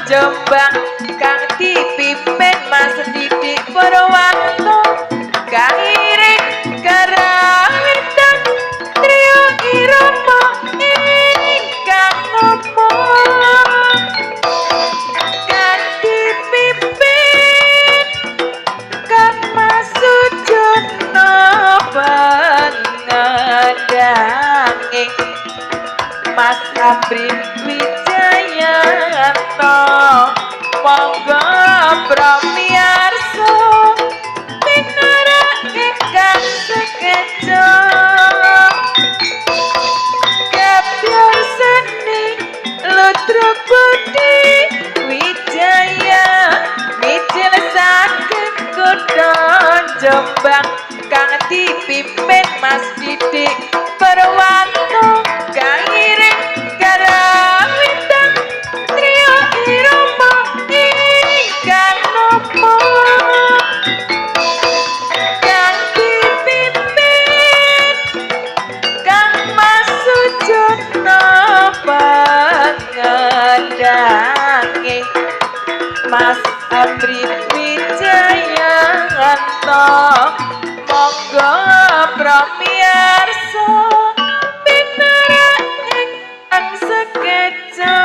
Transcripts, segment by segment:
Jombang kang dipimpin Mas Didik Purwanto kairing karawitan trio irama ingkang nopo kang dipimpin Kang Mas Sujono pengadanging Mas Abri Wijayanto monggo pramiyarsa pinarak ingkang sekeca Kapyor seni Ludruk Budi Wijaya mijil saking kutha Jombang kang dipimpin Mas Didik Purwanto kairing karawitan trio irama ingkang nopo kang dipimpin Kang Mas Sujono pengadanging Mas Abri Wijayanto monggo pramiyarsa pinarak ingkang sekeca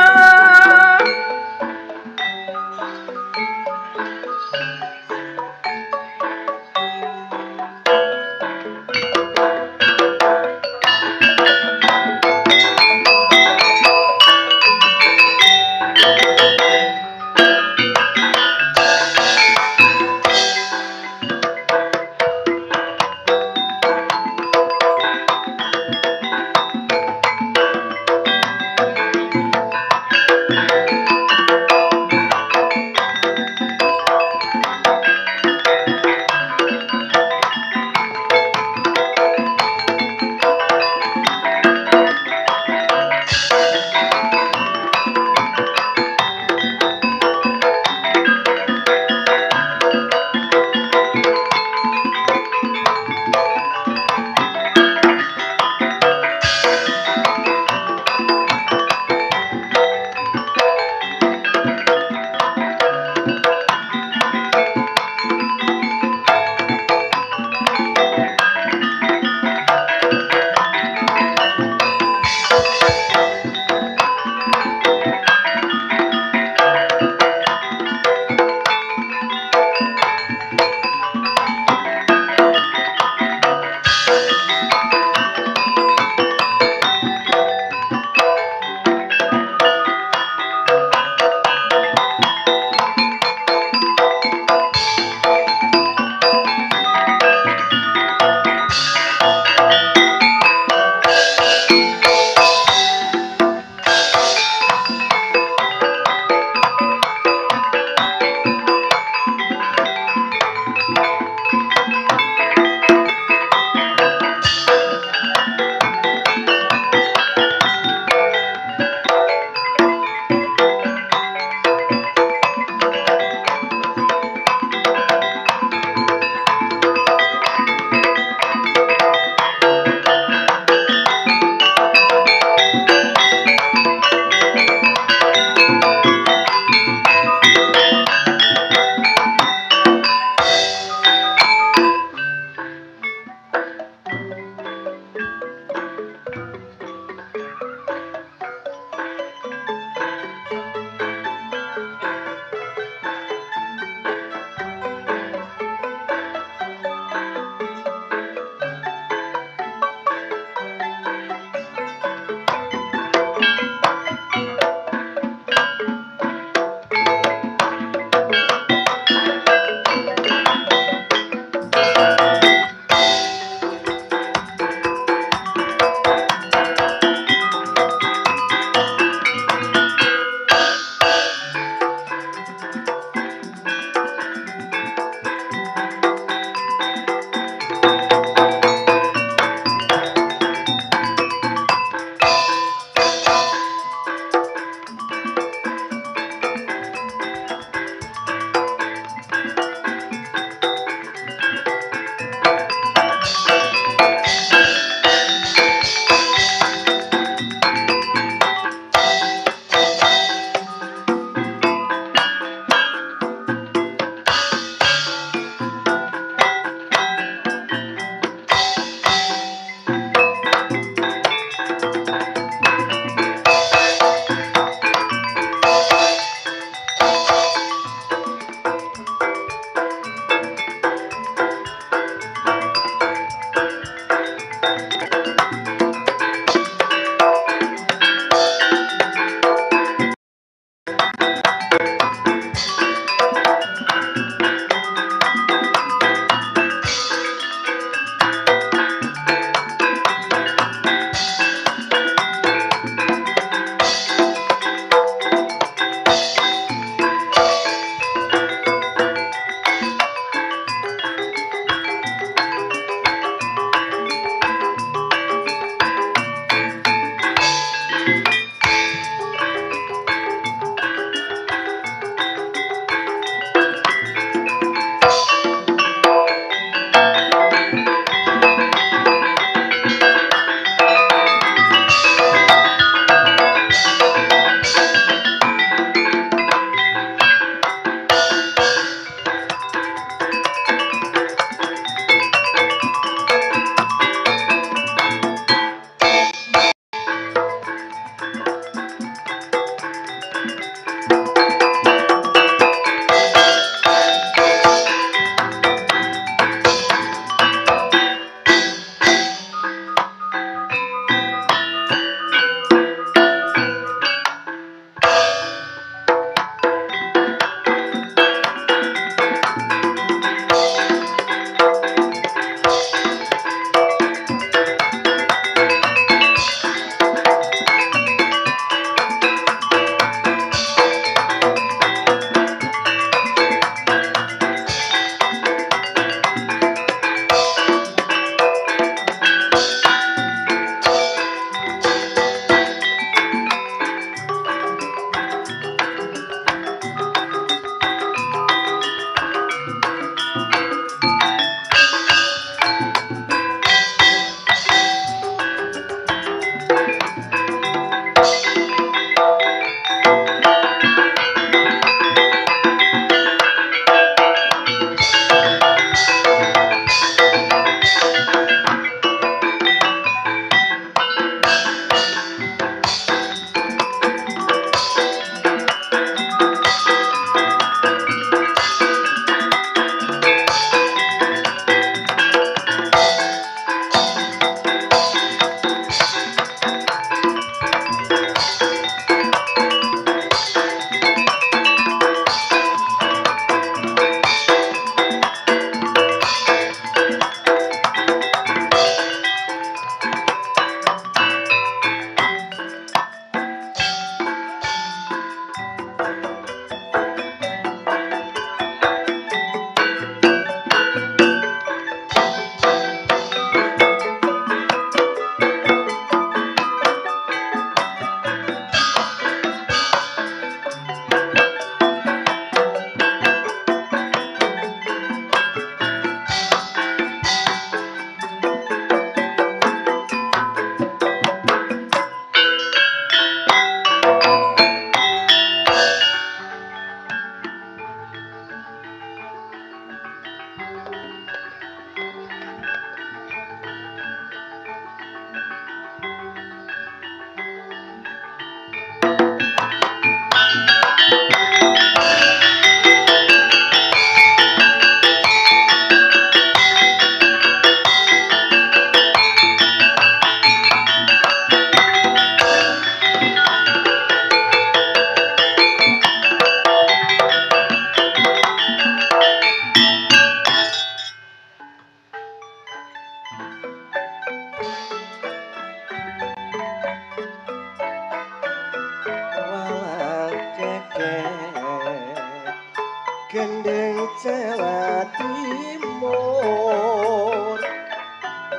gendeng Jawa Timur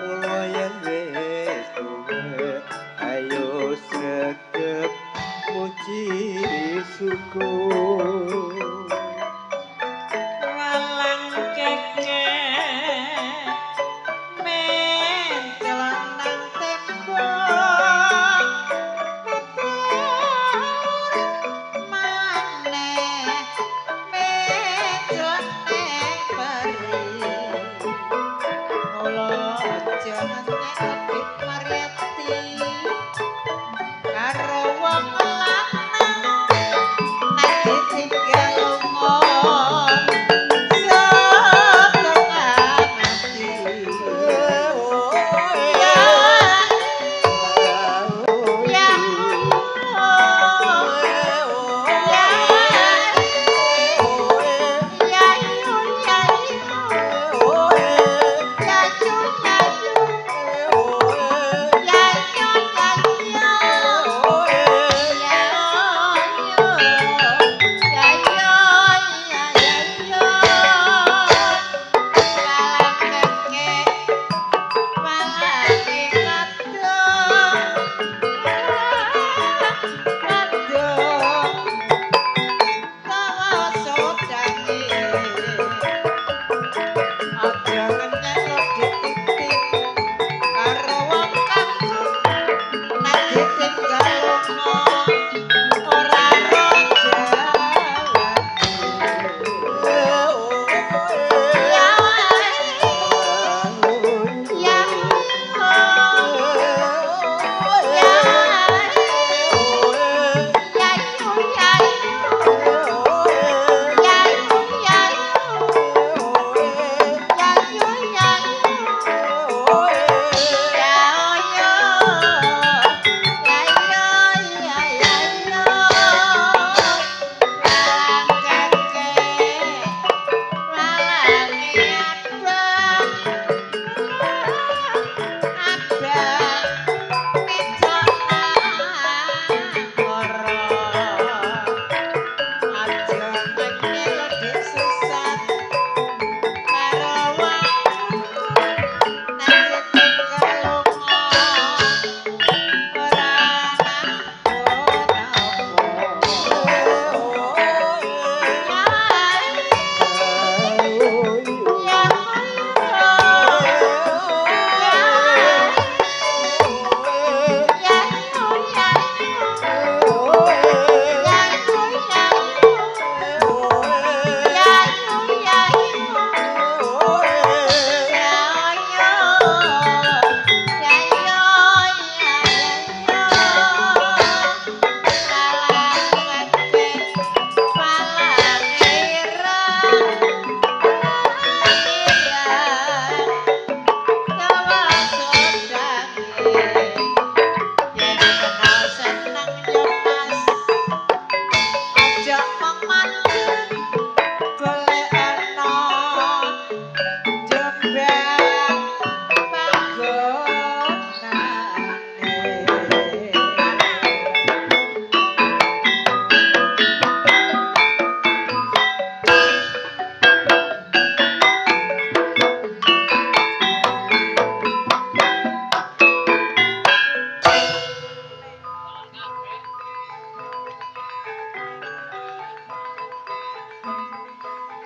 mula yen wis tuwa ayo sregep muji syukur walang keke mencelang nang tembok maneh mencelang neng peri mula aja ngenyek lebih Mariati karo wong lanang nek ditinggal lunga setengah mati ya ya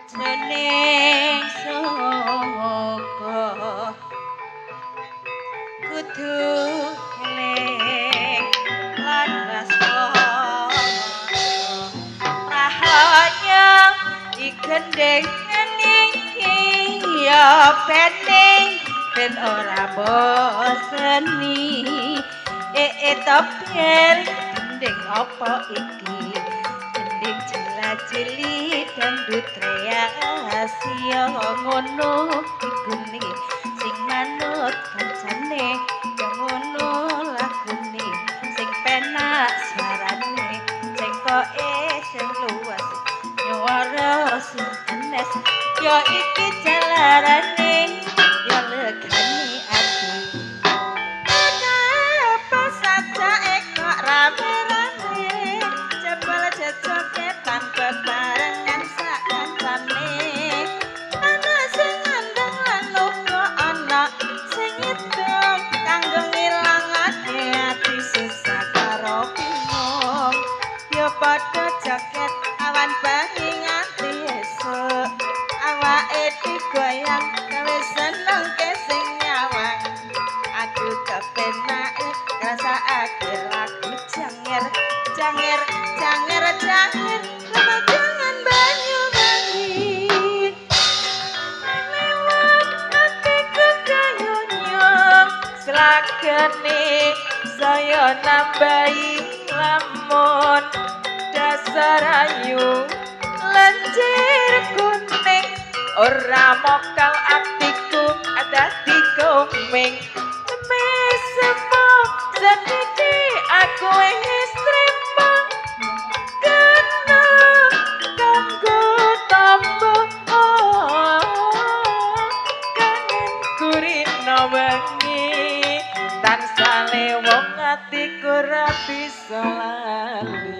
Jeneng saka kudu eling lan waspada rahanya digandeng ning ya bening ben ora boseni tapi gendeng apa iki gendeng jelajeli dangdut reasia ngono ikune sing manut kancane ya ngono lagune sing penak suarane cengkoke sing luas nyuara sing enes ya iki jalarane ya legani ati apa saja kok rame-rame jebol jejoget geni saya nambahi lamun dasar ayu lancir kuning ora mokal atiku dadi komeng mesemo sediki aku wis trima kena kanggo tambo kangen kurina wengi tansah lewong atiku ora bisa lali.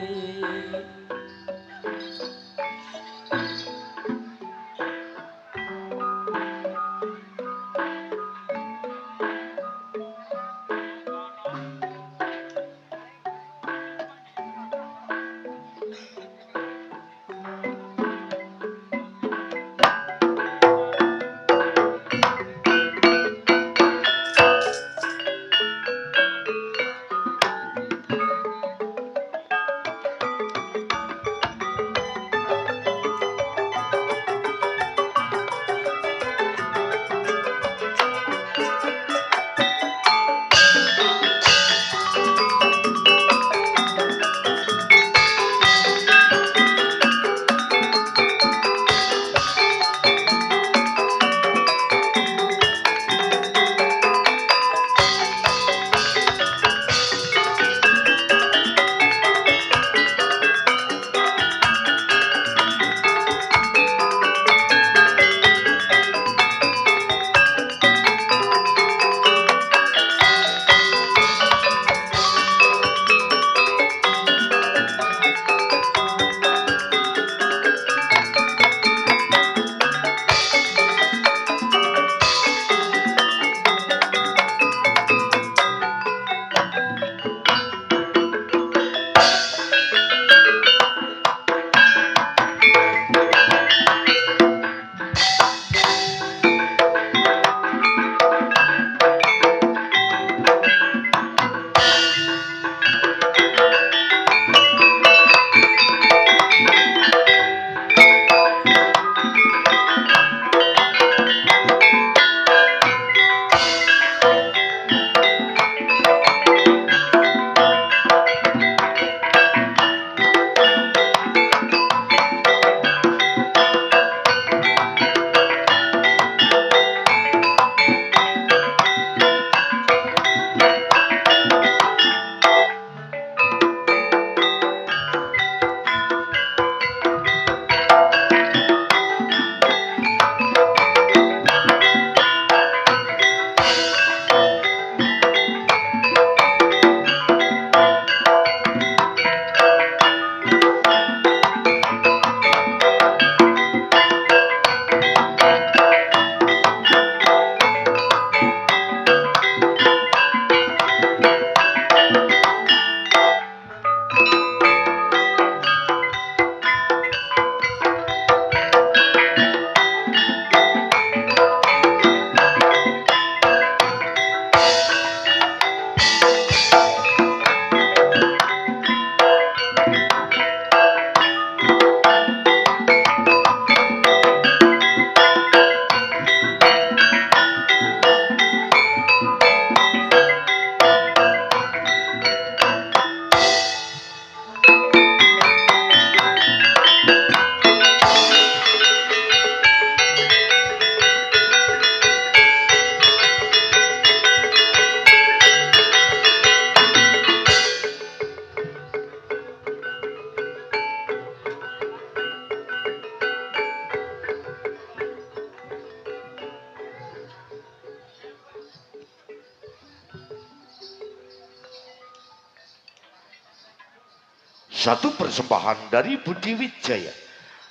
Satu persembahan dari Budi Wijaya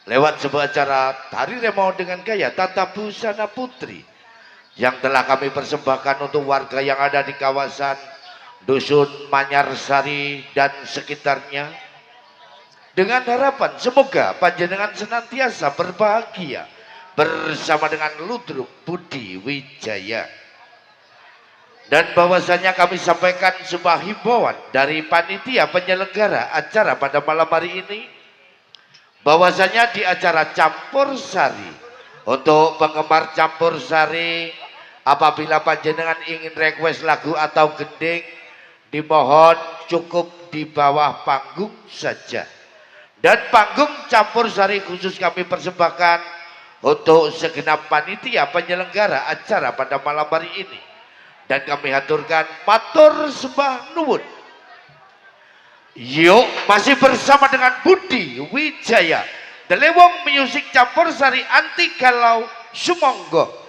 lewat sebuah acara tari remau dengan gaya Tata Busana Putri yang telah kami persembahkan untuk warga yang ada di kawasan Dusun Manyarsari dan sekitarnya, dengan harapan semoga panjenengan senantiasa berbahagia bersama dengan Ludruk Budi Wijaya. Dan bahwasanya kami sampaikan sebuah himbauan dari panitia penyelenggara acara pada malam hari ini, bahwasanya di acara campur sari, untuk penggemar campur sari Apabila panjenengan ingin request lagu atau gending, dimohon cukup di bawah panggung saja. Dan panggung campur sari khusus kami persembahkan untuk segenap panitia penyelenggara acara pada malam hari ini. Dan kami haturkan matur sembah nuwun. Yuk, masih bersama dengan Budi Wijaya, Delewong Music campur sari anti galau sumonggo.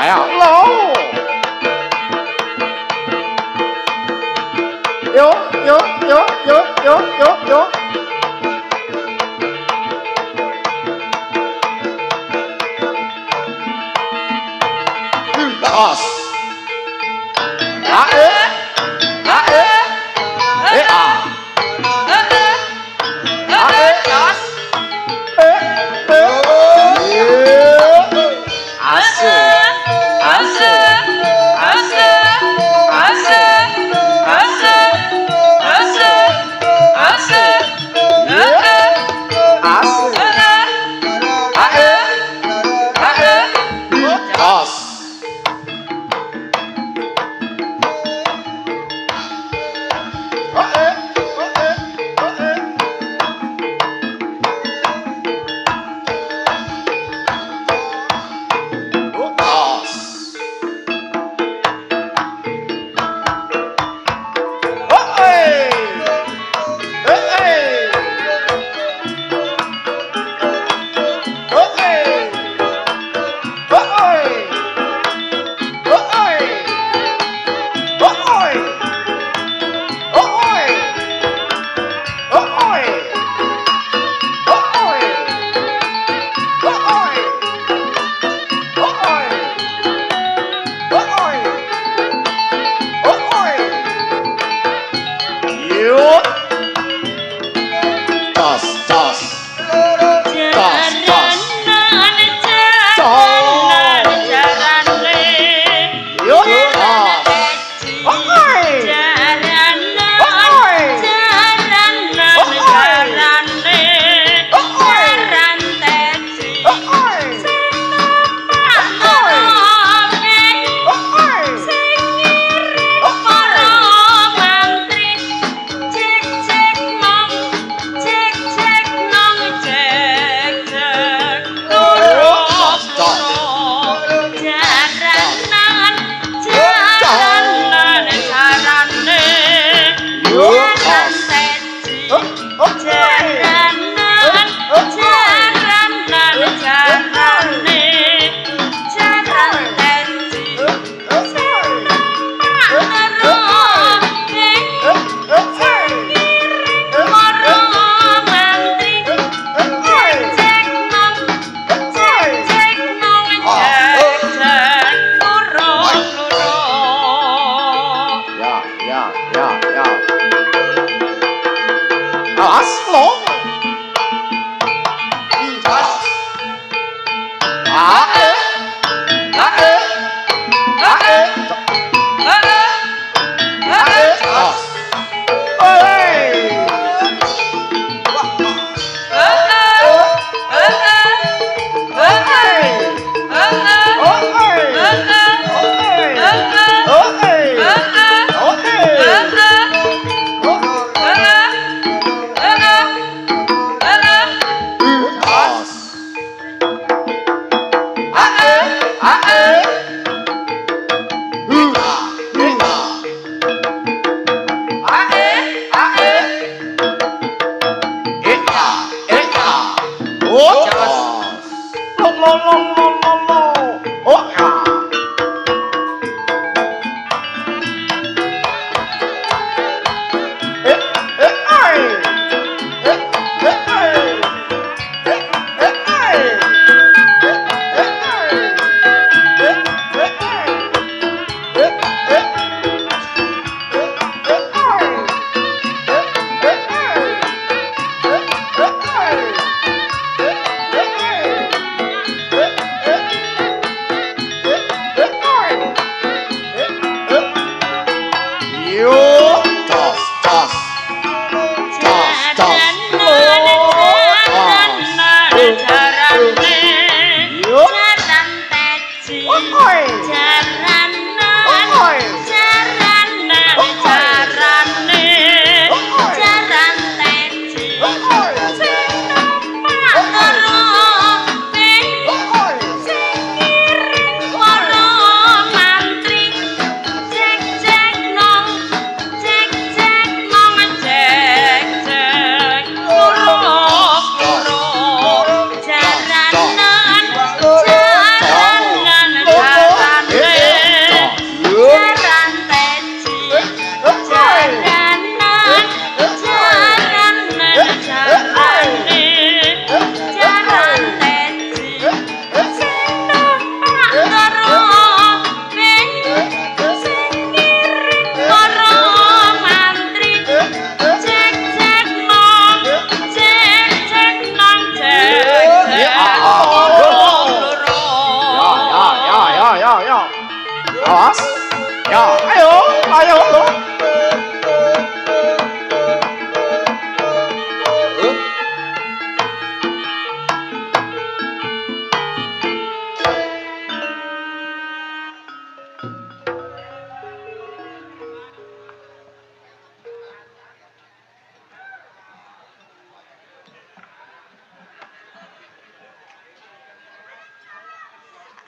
Ayo. Loh. Yo. Bos.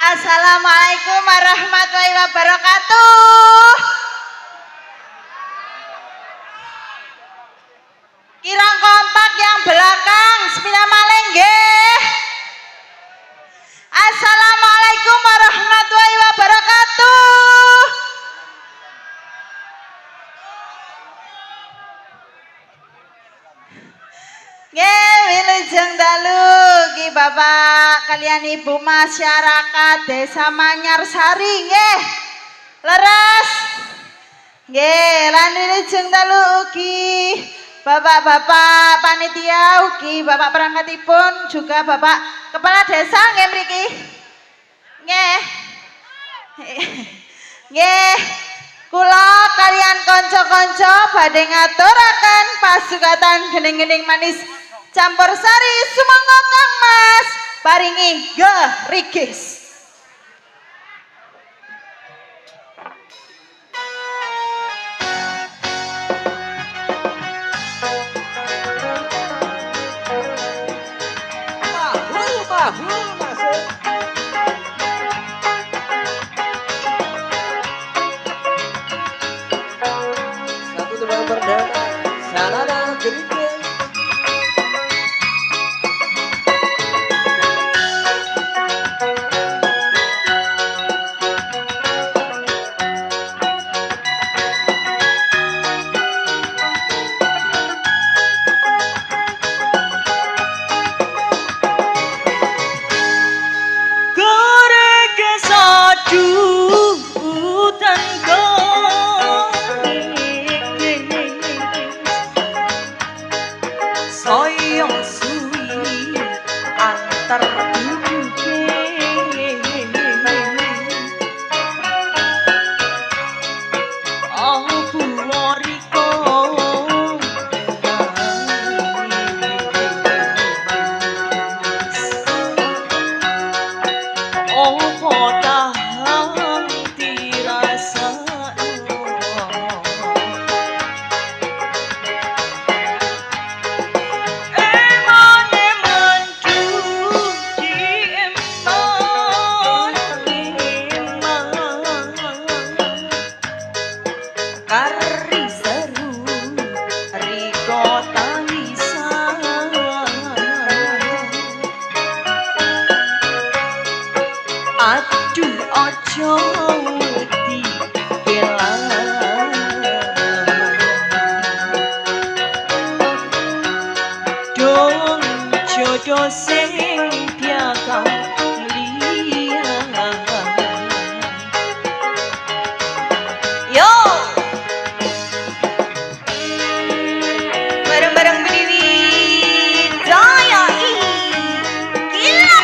Assalamualaikum warahmatullahi wabarakatuh. Kirang kompak yang belakang, sepina malih nggih. Assalamualaikum warahmatullahi wabarakatuh. Nggih, wilujeng dalu ki Bapak kalian Ibu masyarakat Desa Manyarsari nggih. Leres. Nggih, lan wilujeng dalu ugi Bapak-bapak panitia ugi Bapak perangkatipun juga Bapak Kepala Desa nggih mriki. Nggih. Nggih. Kula kalian kanca-kanca badhe ngaturaken pasugatan gening-gening manis campur sari sumangga Kang Mas paringi gerigis. Satu tembang perdana, Salada Gerigis. Aduh ojo dikelan dong jodoh sing biaka liyan yo bareng-bareng berdiri jaya gila.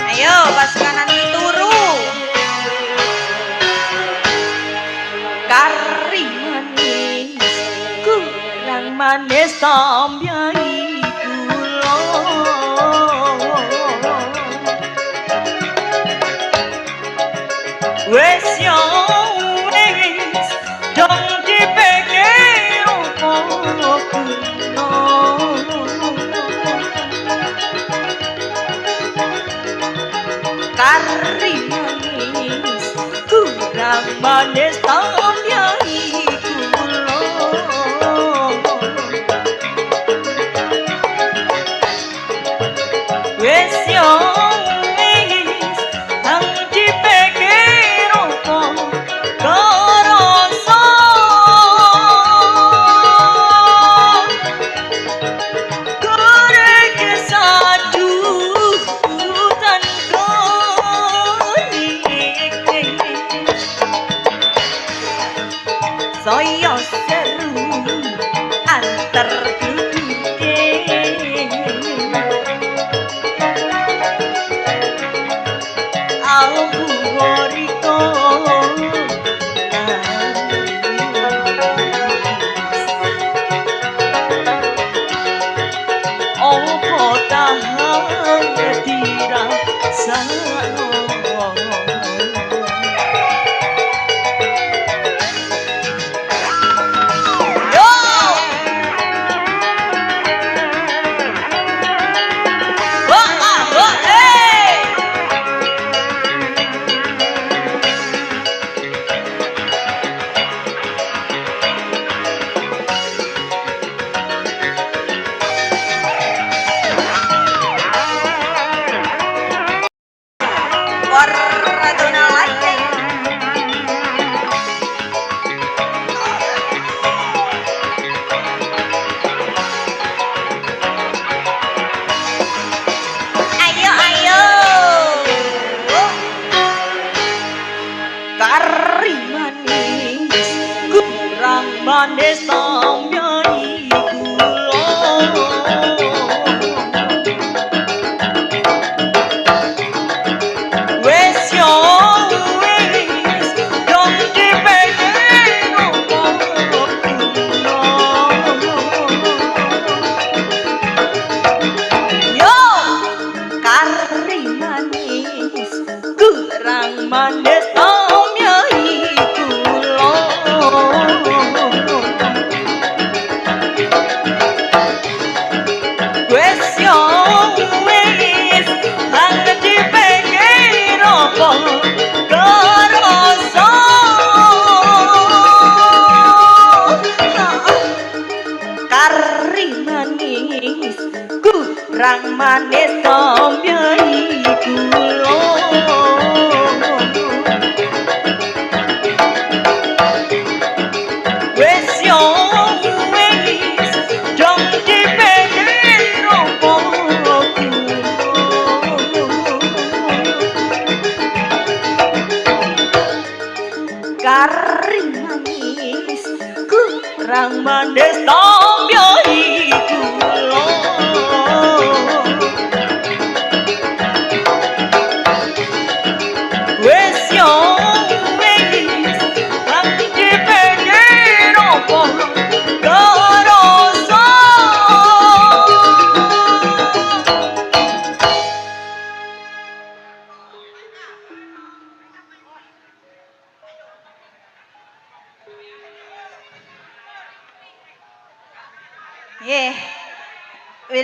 Ayo pas kanan turu kari manis kurang manis tambahi gula wes yo wes dong dipikir opo guna kari manis kurang manis tambahi gula wes yo wes nang dipikir opo karasa goreng kesadutan saya seru antar duduke aku goriko opo tahan dirasano kari manis kurang manis tambahi gula wes yo wes dong dipikir opo guna yo kari manis kurang manis kari manis kurang manis tambahi gula wes yo wes dong dipikir opo kari manis kurang manis tambahi gula wes yo wes nang dipikir opo karasa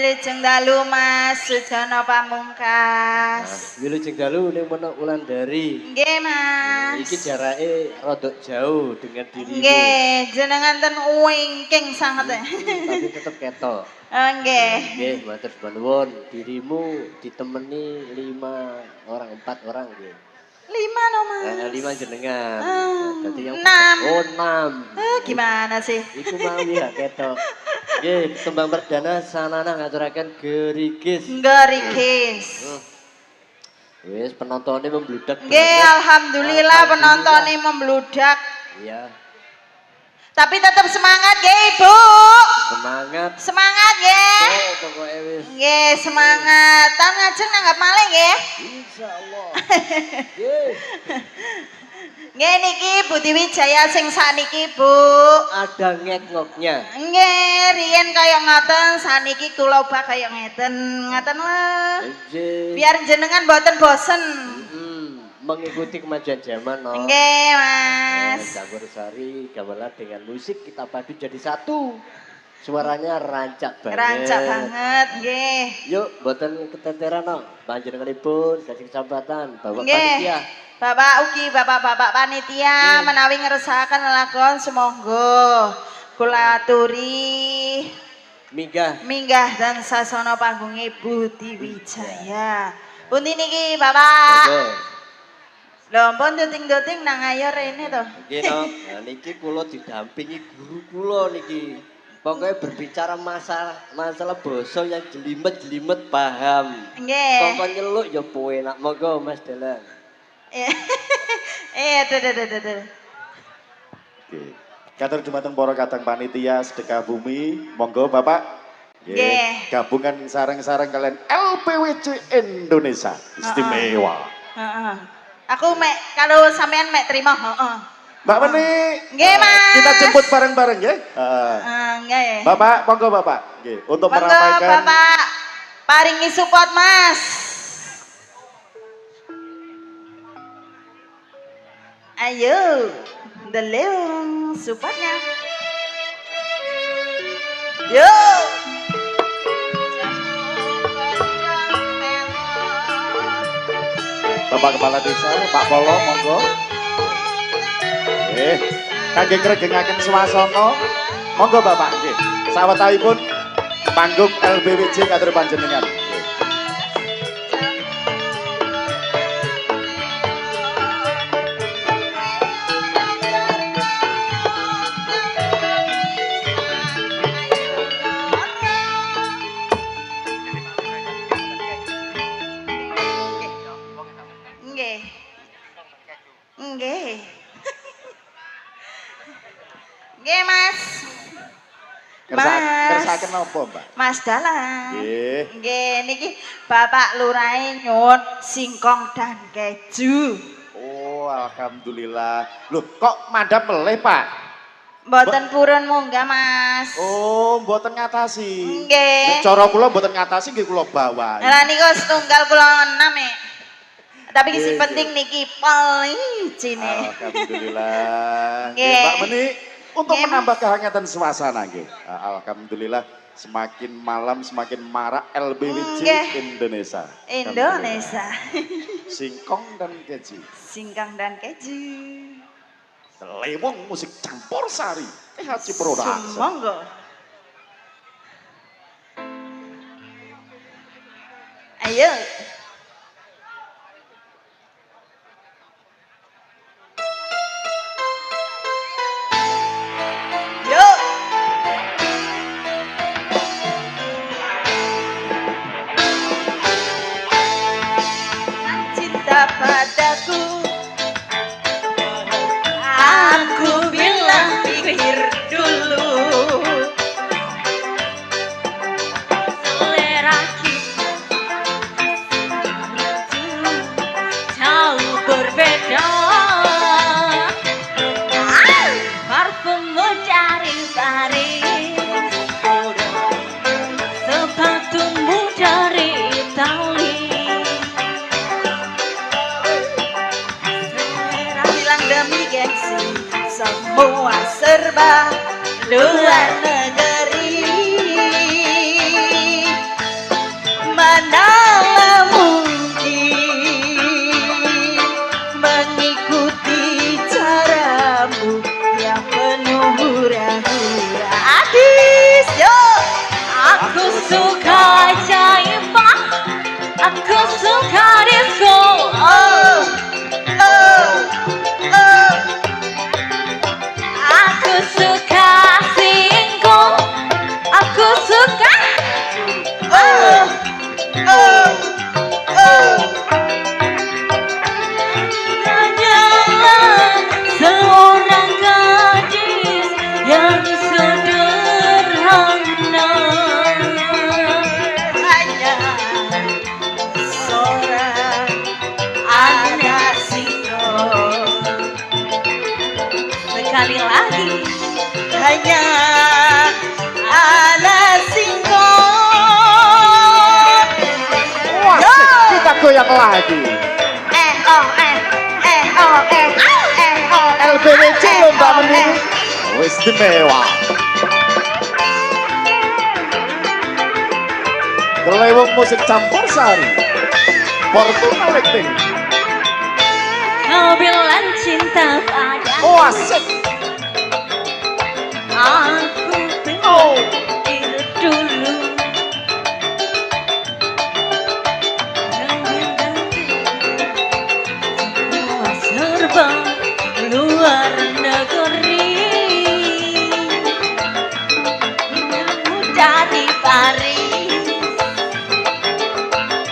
wilujeng dalu Mas Sujono Pamungkas. Wilujeng dalu ning Menuk Wulandari. Nggih Mas. Iki jarake rada jauh dengan dirimu. Nggih, jenengan ten wingking sanget. Tapi tetep ketok. Oh nggih. Nggih, matur nuwun. Dirimu ditemani 4 orang nggih. 5 no Mas. 5 jenengan. Dadi yang 6. Oh 6. Gimana sih? Iku mau ya ketok. Nggih, tembang perdana sanana ngaturaken gerigis. Gerigis. Wis penontonnya membludak. Nggih, alhamdulillah penontonnya membludak. Iya. Tapi tetap semangat nggih Ibu. Semangat. Semangat nggih. Oh, pokoknya wis. Nggih, semangat. Tahun ngajeng nanggap malih nggih. Insyaallah. Nggih. Nggih niki Budi Wijaya sing saniki Bu. Ada ngek-ngoknya. Nggih, riyen kaya ngoten, saniki kula ubah kaya ngeten. Ngoten lah. Nggih. Biar jenengan mboten bosen. Mengikuti kemajuan zaman no. Nggih, Mas. Campur sari gamelan dengan musik kita padu jadi satu. Suaranya rancak banget. Rancak banget, nggih. Yuk, mboten keteteran no. Panjenenganipun kasih kesempatan bawa Nggih. panitia. Bapak ugi bapak-bapak panitia menawi ngersakaken lakon semonggo. Kula aturi minggah dan sasana panggunge Budi Wijaya. Pundi niki, Bapak? Monggo. Lho, pun duting-duting nang ayo rene to. Nggih no. Nah niki kula didampingi guru kula niki. Pokoknya berbicara masalah basa yang jelimet-jelimet paham. Nggih. Kok nyeluk ya penak. Monggo Mas Dalang. Tuh. Katur dumateng para kadang panitia sedekah bumi, monggo Bapak. Nggih. Gabungan sareng-sareng kalian LPWC Indonesia. Istimewa. Heeh. Aku mek kalau sampean mek terima, heeh. Mbak Meni. Nggih, Mas. Kita jemput bareng-bareng ya. Nggih. Bapak, monggo Bapak. Nggih, untuk Monggo meramaikan Bapak paringi support Mas. Ayo, deleng supportnya. Yuk. Bapak Kepala Desa, Pak Polo, monggo. Kangge ngregengaken swasana. Monggo Bapak, nggih. Sawetawipun panggung LBWJ katur panjenengan. Nggih. Nggih. Nggih. Nggih, Mas. Kersaken napa, Mbak? Mas Dalang. Nggih. Nggih, niki Bapak Lurahe nyuwun singkong dan keju. Oh, alhamdulillah. Loh, kok mandap meleh, Pak? Mboten purun munggah, Mas. Oh, mboten ngatasi. Nggih. Nek cara kula mboten ngatasi nggih kula bawa. Lah niku setunggal kula 6 Tapi sing Nggih, penting niki pelicine. Alhamdulillah. Nggih. Nggih, Pak Meni untuk Nggih, menambah kehangatan suasana nggih. Alhamdulillah semakin malam semakin marak LBWJ Nggih. Indonesia. Indonesia. Alhamdulillah. Singkong dan keju. Singkong dan keju. Lewong musik campur sari. Haji Production. Monggo. Ayo. Yuk. Cinta padaku. Aku bilang pikir dulu. Selera kita jauh berbeda. Parfummu dari Paris, sepatumu dari Itali. Bilang demi gengsi, semua serba luar negeri. Aku suka disco. Oh, oh, oh. Aku suka singkong. Aku suka. Oh, oh, oh. Hanyalah seorang gadis yang sederhana. Hanya seorang anak singkong. Sekali lagi. Hanya anak singkong. Wah, Yo. kita goyang lagi. Oh, LBWJ lomba menini. Wis mewah. Gelewung musik campur sari. Fortuna Lekting. Kau bilang cinta padaku. Oh, asik. Aku pikir dulu. Semua serba luar negeri. Dari Paris,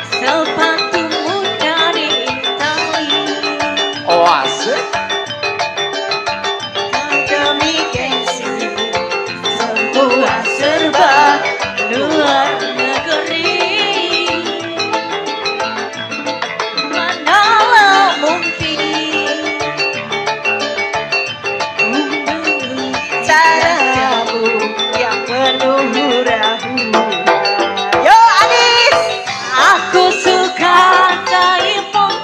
sepatumu dari Itali. Oh, asik. demi gengsi. Semua serba luar negeri. Manalah mungkin untuk Caramu yang penuh hura-hura. Yo Anis. aku suka K-pop,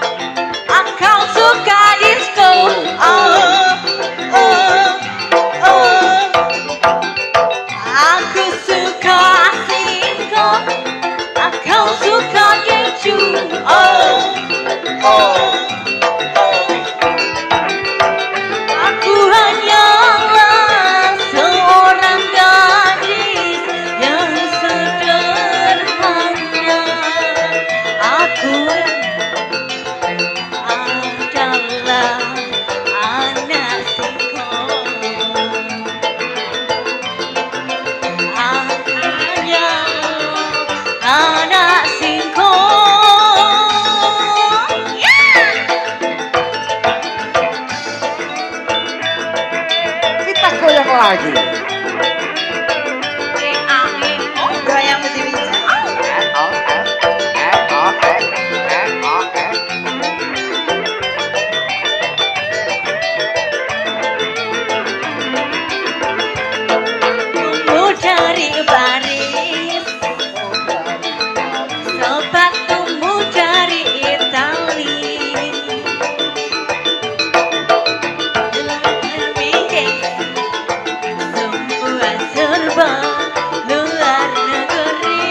kau suka disco. Oh, oh, oh. Aku suka singkong, kau suka keju. Oh, oh. Aku hanyalah seorang gadis yang sederhana. Aku adalah anak singkong. Aku hanyalah anak singkong. Kita goyang lagi. Goyang biji-biji. Mu dari Paris, sepatumu dari Itali. Semua serba luar negeri.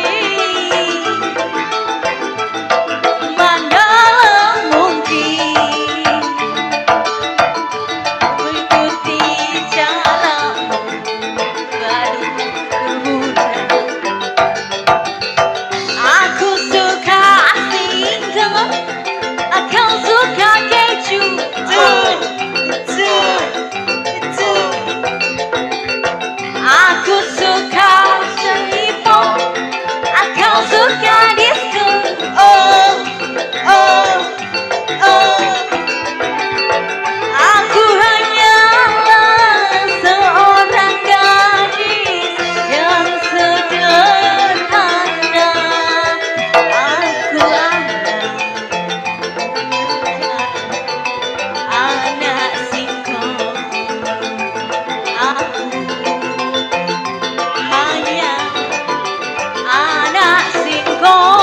Manalah mungkin mengikuti caramu. Aku suka singkong, kau suka keju. Aku suka K-pop, kau suka disco. Oh, oh, oh. Aku hanyalah seorang gadis yang sederhana. Aku anak singkong. Aku hanya anak singkong.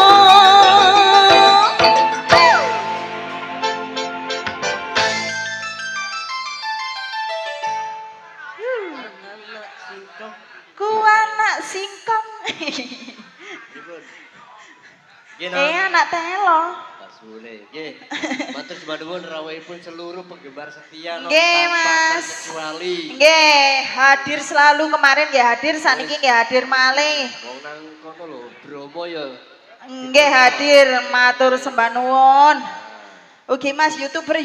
Ku anak singkong. Gino. Anak telo. Pas mulai. Nggih. Matur nuwun rawuhipun seluruh penggemar setia no Nggih, tanpa Mas. terkecuali. Nggih, hadir selalu kemarin nggih hadir, saniki nggih hadir malih. Wong nang kono lho, Bromo ya Nggih hadir matur sembah nuwun. Ugi Mas YouTuber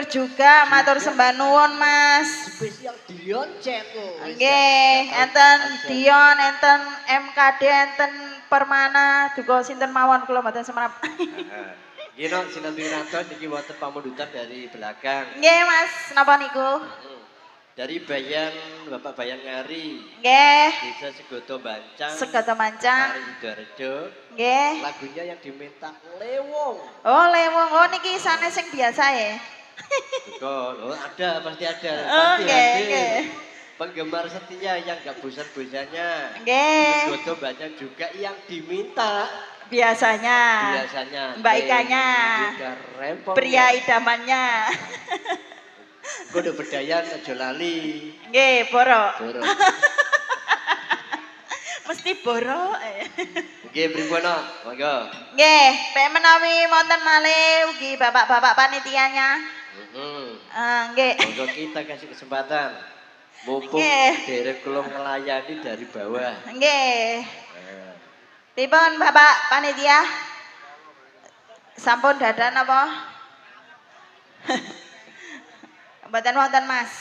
juga matur sembah nuwun Mas. Spesial Dion Chat kok. Nggih, enten Dion, enten MKD, enten Permana, juga sinten mawon kula mboten semerap. Nggih no, sinambi Ranton niki wonten pamundutan dari belakang. Nggih Mas, napa niku? Dari Bayan, Bapak Bayan Ngari, Nggih, Desa Segodo Bancang, Segodo Mancang. Kari Sidoarjo. Nggih. Lagunya yang diminta Lewong. Oh, lewong. Oh niki sanes sing biasa ya. Betul, oh, ada pasti ada. Oh, Pasti nggih, hadir. nggih. Penggemar setia yang gak bosan-bosannya. Nggih. Segodo banyak juga yang diminta. Biasanya. Biasanya. Mbak Ikanya. Rempong. Pria idamannya. Kode Bedayan aja lali. Nggih, Boro. Boro. Mesti Boro. Nggih pripun no? Monggo. Nggih, pek menawi wonten malih ugi bapak-bapak panitianya. Nggih. Monggo kita kasih kesempatan. Mumpung Nggih. derek kula ngelayani dari bawah. Nggih. Pripun Bapak panitia? Sampun dadan apa? Mboten wonten Mas.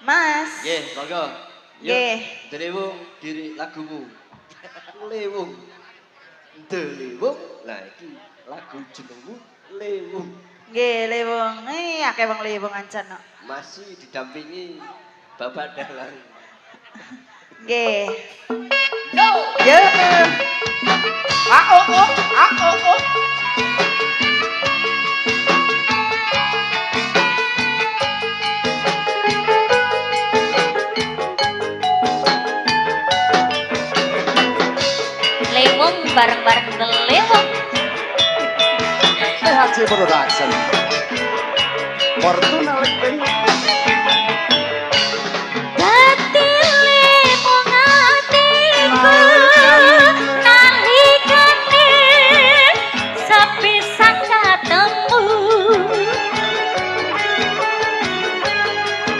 Mas. Nggih, monggo. Nggih. Delewung diri lagumu. Lewung. Delewung. Nah, iki lagu jenengmu Lewung. Nggih, lewung. Akeh wong lewung ancen kok. Masih didampingi Bapak Dahlan. Nggih. Yo. Lewong bareng-bareng lewong. THC Production. Fortuna Lekting. Dadi lewong atiku nalikane sepisan ketemu.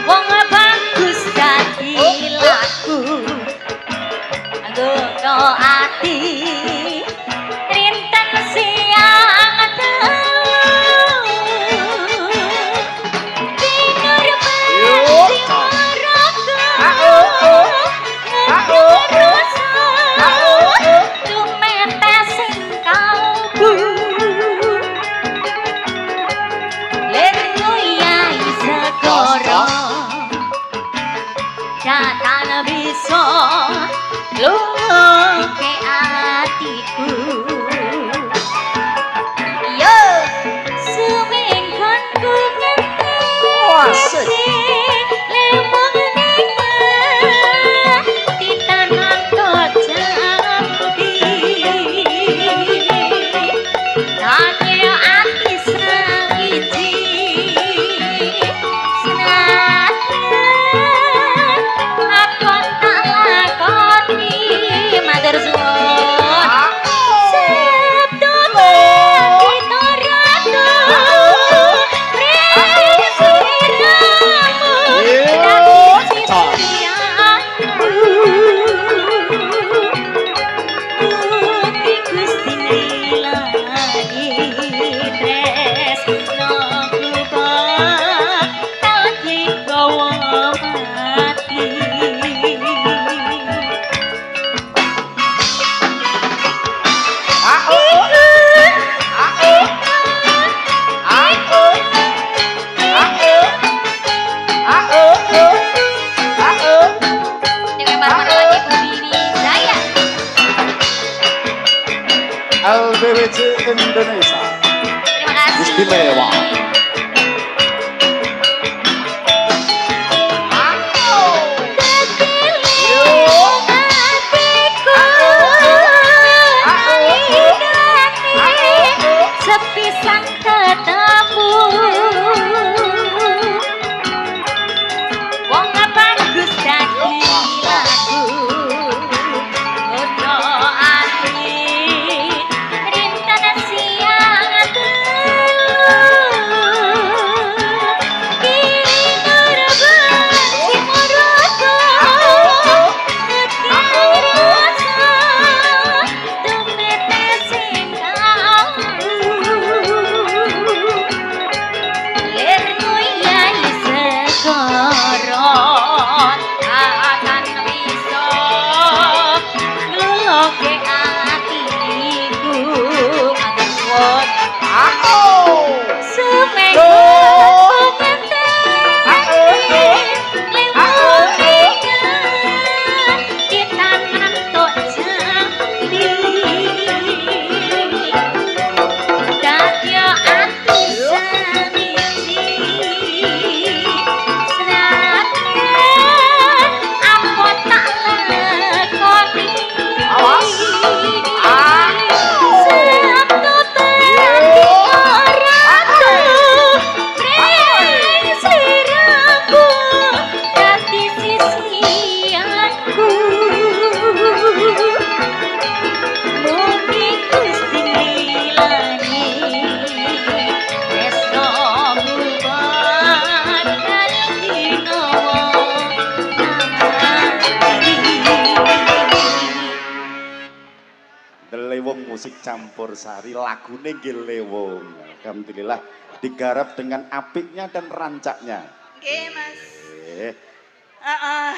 Wong bagus dadi lagu. Anggo ati rinten siang telu binur Datang bisa luke atiku. Yo, sumingkon ku Asik. lemong ning titanan kocampi. Nanya ati sangiji aku tak lakoni matur suwun. Sabdo kita ratu LBWJ Indonesia. Terima kasih. Istimewa. Sepisan ketemu wong bagus dadi lagu ngono ati rinten siang telu Lewung musik campursari, lagune nggih Lewung. Alhamdulillah digarap dengan apiknya dan rancaknya. Nggih, Mas. Nggih. Heeh.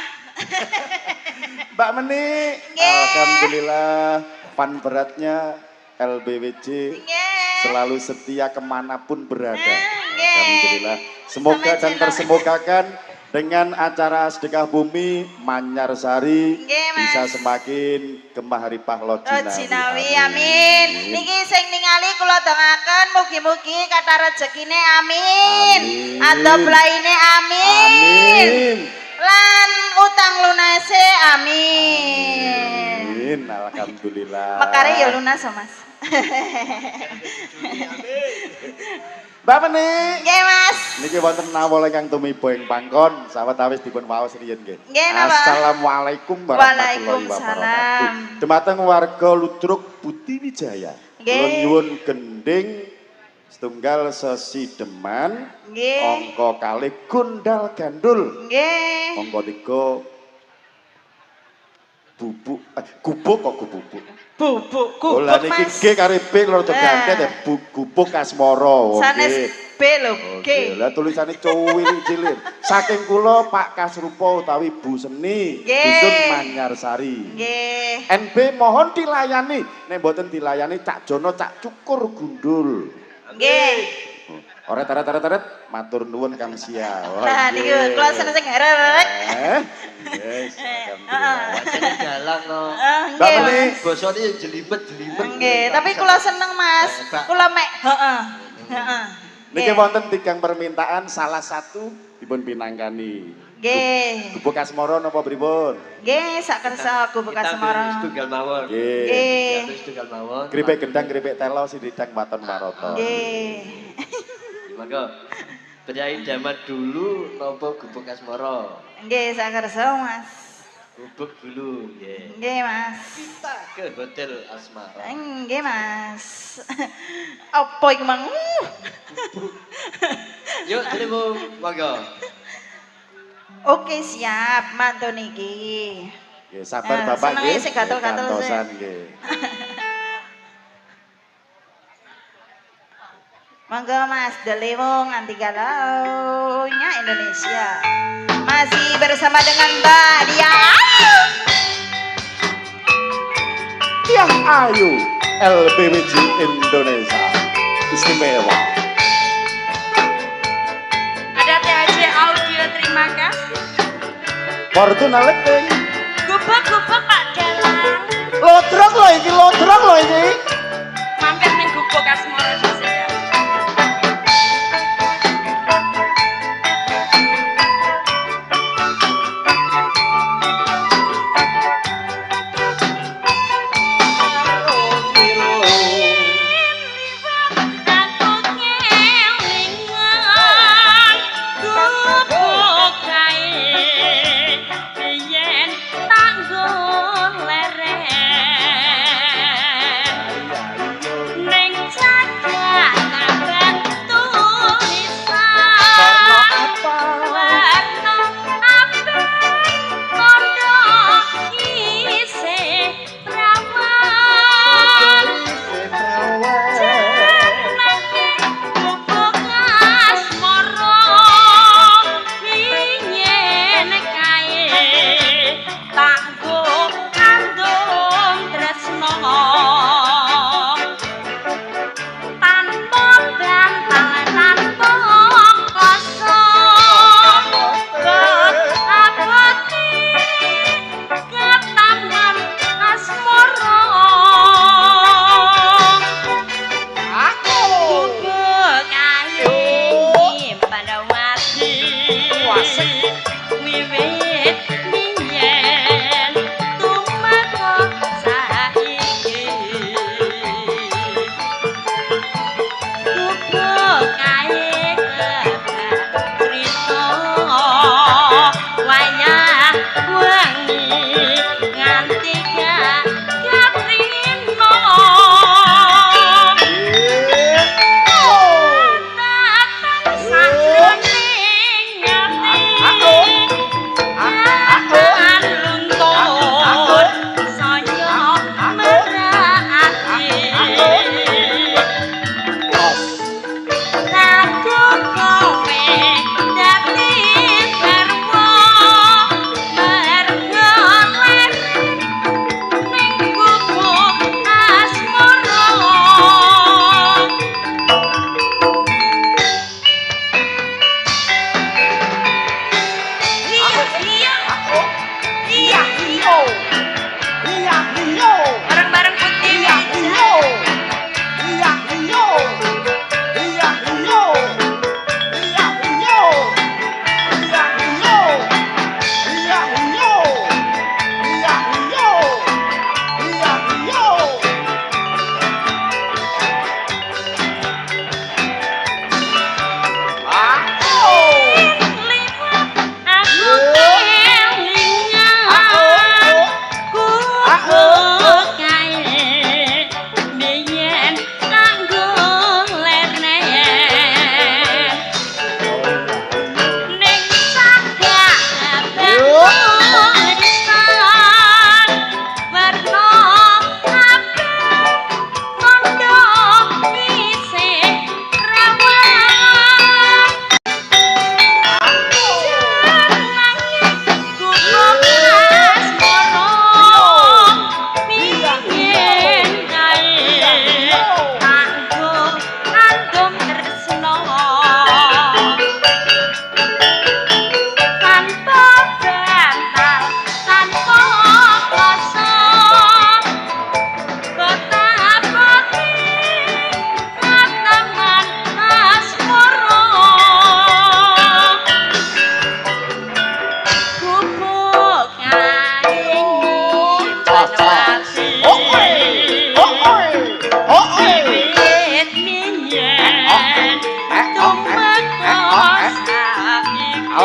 Mbak Meni, Nggih. alhamdulillah fan beratnya LBWJ Nggih. selalu setia kemanapun berada. Nggih. Alhamdulillah. Semoga Sampai dan channel. tersemogakan dengan acara Sedekah Bumi Manyarsari Nggih, Mas. bisa semakin gemah-ripah Oh, Lojinawi. Jinawi, amin. Niki sing ningali kula dongaken mugi-mugi kata rezekine amin. Amin. Atau blaine amin. Amin. Lan utang lunase amin. Amin. Alhamdulillah. Mekare ya lunas, oh, Mas. Mbak Meni. Nggih, Mas. Niki wonten nawala ingkang tumiba ing pangkon, sawetawis dipun waos riyen nggih. Nggih, napa? Assalamualaikum warahmatullahi Waalaikumsalam. wabarakatuh. Dumateng warga Ludruk Budi Wijaya. Nggih. Kula nyuwun gending setunggal sesideman, Nggih. angka kalih gundal gandul, Nggih. angka 3 bubuk gubuk kok gubuk. Bubuk Lah kubuk, niki Mas. G karo B loro gandet ya gubuk kasmara. Sanes B lho, G. Oke, lah tulisannya cuwili cilik. Saking kula Pak Kasrupa utawi Bu Seni, Nggih. Dusun Manyarsari. Nggih. NB mohon dilayani. Nek mboten dilayani Cak Jono Cak Cukur Gundul. Nggih. Oret matur nuwun Kang Sia. Lah niku kula seneng sing herek. Yes, alhamdulillah. Wajane dalang no. Mbak Nggih. Meni. Mas. Bosone jelimet-jelimet. Nggih, tapi kula seneng, Mas. Kula mek heeh. Heeh. Niki wonten tigang permintaan salah satu dipun pinangkani. Nggih. Gubuk Kasmara napa pripun? Nggih, sak kersa aku bekas Semarang. Tunggal mawon. Nggih. Nggih. Tunggal mawon. Kripik gendang, kripik telo, sididang waton maroto. Nggih. Maka penyanyi zaman dulu nopo gubuk asmara. Nggih, sak kersa, Mas. Gubuk dulu, nggih. Nggih, Mas. Kita ke Hotel Asmara. Nggih, Mas. Apa iku mang? Yuk, jadi Bu, monggo. Oke, siap, mantu niki. Nggih, sabar Ah, Bapak seneng nggih. ya sing gatel-gatel sih. Kantosan nggih. Monggo Mas Delewong anti galaunya Indonesia. Masih bersama dengan Mbak Dia. Tiang Ayu LBWJ Indonesia. Istimewa. Ada THC Audio, terima kasih. Fortuna Leting. Gubuk-gubuk Pak Dalang. Lodrok lho iki. Mampir ning gubuk Asmara dhisik ya.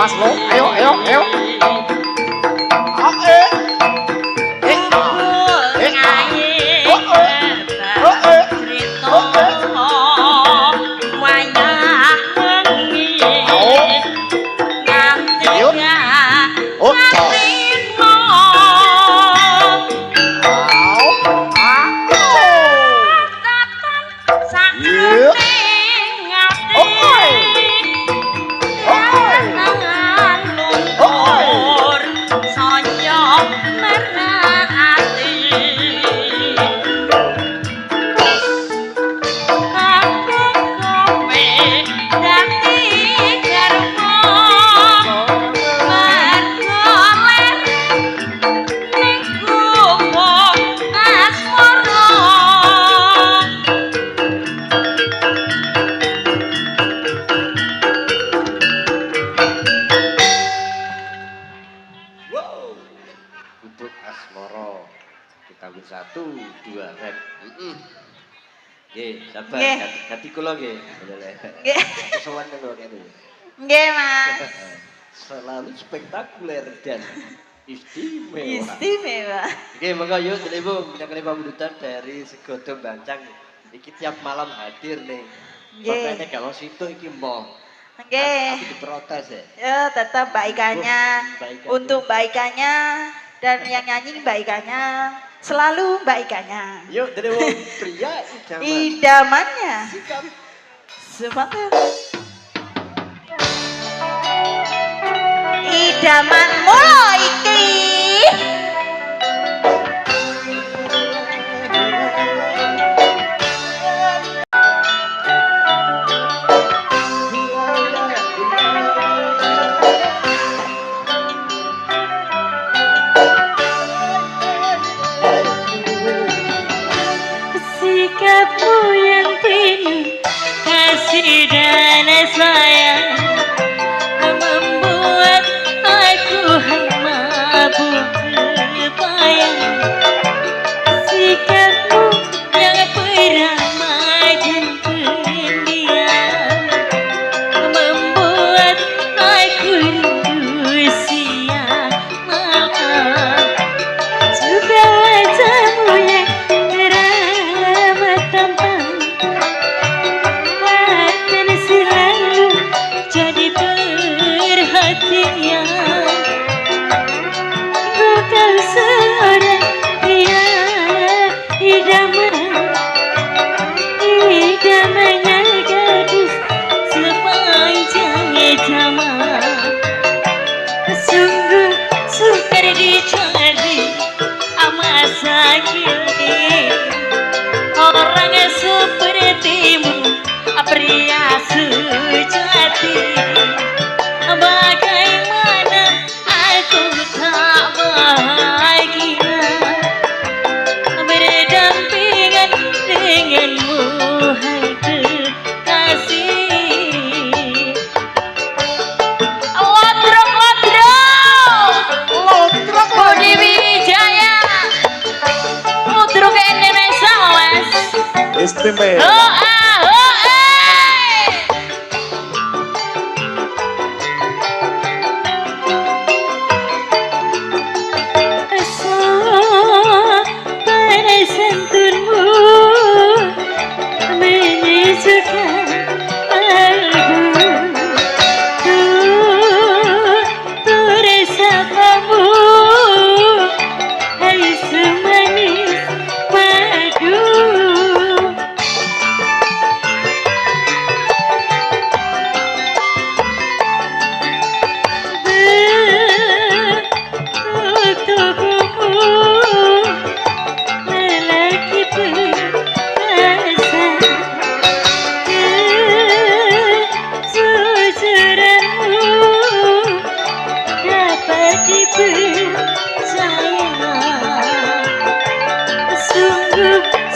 Laslo, ayo, ayo, ayo. Sabar, ganti kula nggih. Nggih. Kesuwen lho kene. Nggih, Mas. Selalu spektakuler dan istimewa. Istimewa. Oke, monggo yuk Ibu minangkani pamulutan dari Segodo Bancang. Iki tiap malam hadir nih. Makanya kalau situ iki mau. Nggih. Aku diprotes ya. Ya, tetap baikannya. Untuk baikannya dan yang nyanyi baikannya. Selalu baikannya. Yuk, dari pria idaman. Idamannya. Sikap. Sepatu. Idaman mula iki. Sikapmu yang penuh kasih dan sayang membuat aku mabuk kebayang. Sikapmu yang peramah dan pendiam membuat aku rindu siang malam. Juga wajahmu yang ramah tampan akan selalu jadi perhatian. Bukan seorang pria idaman, idamannya gadis sepanjang zaman. Sungguh sukar dicari masa kini orang sepertimu, pria sejati. Bagaimana aku tak bahagia berdampingan denganmu, hai kekasih. Lodrok Budi Wijaya, lodrok Indonesia wes. Istimewa.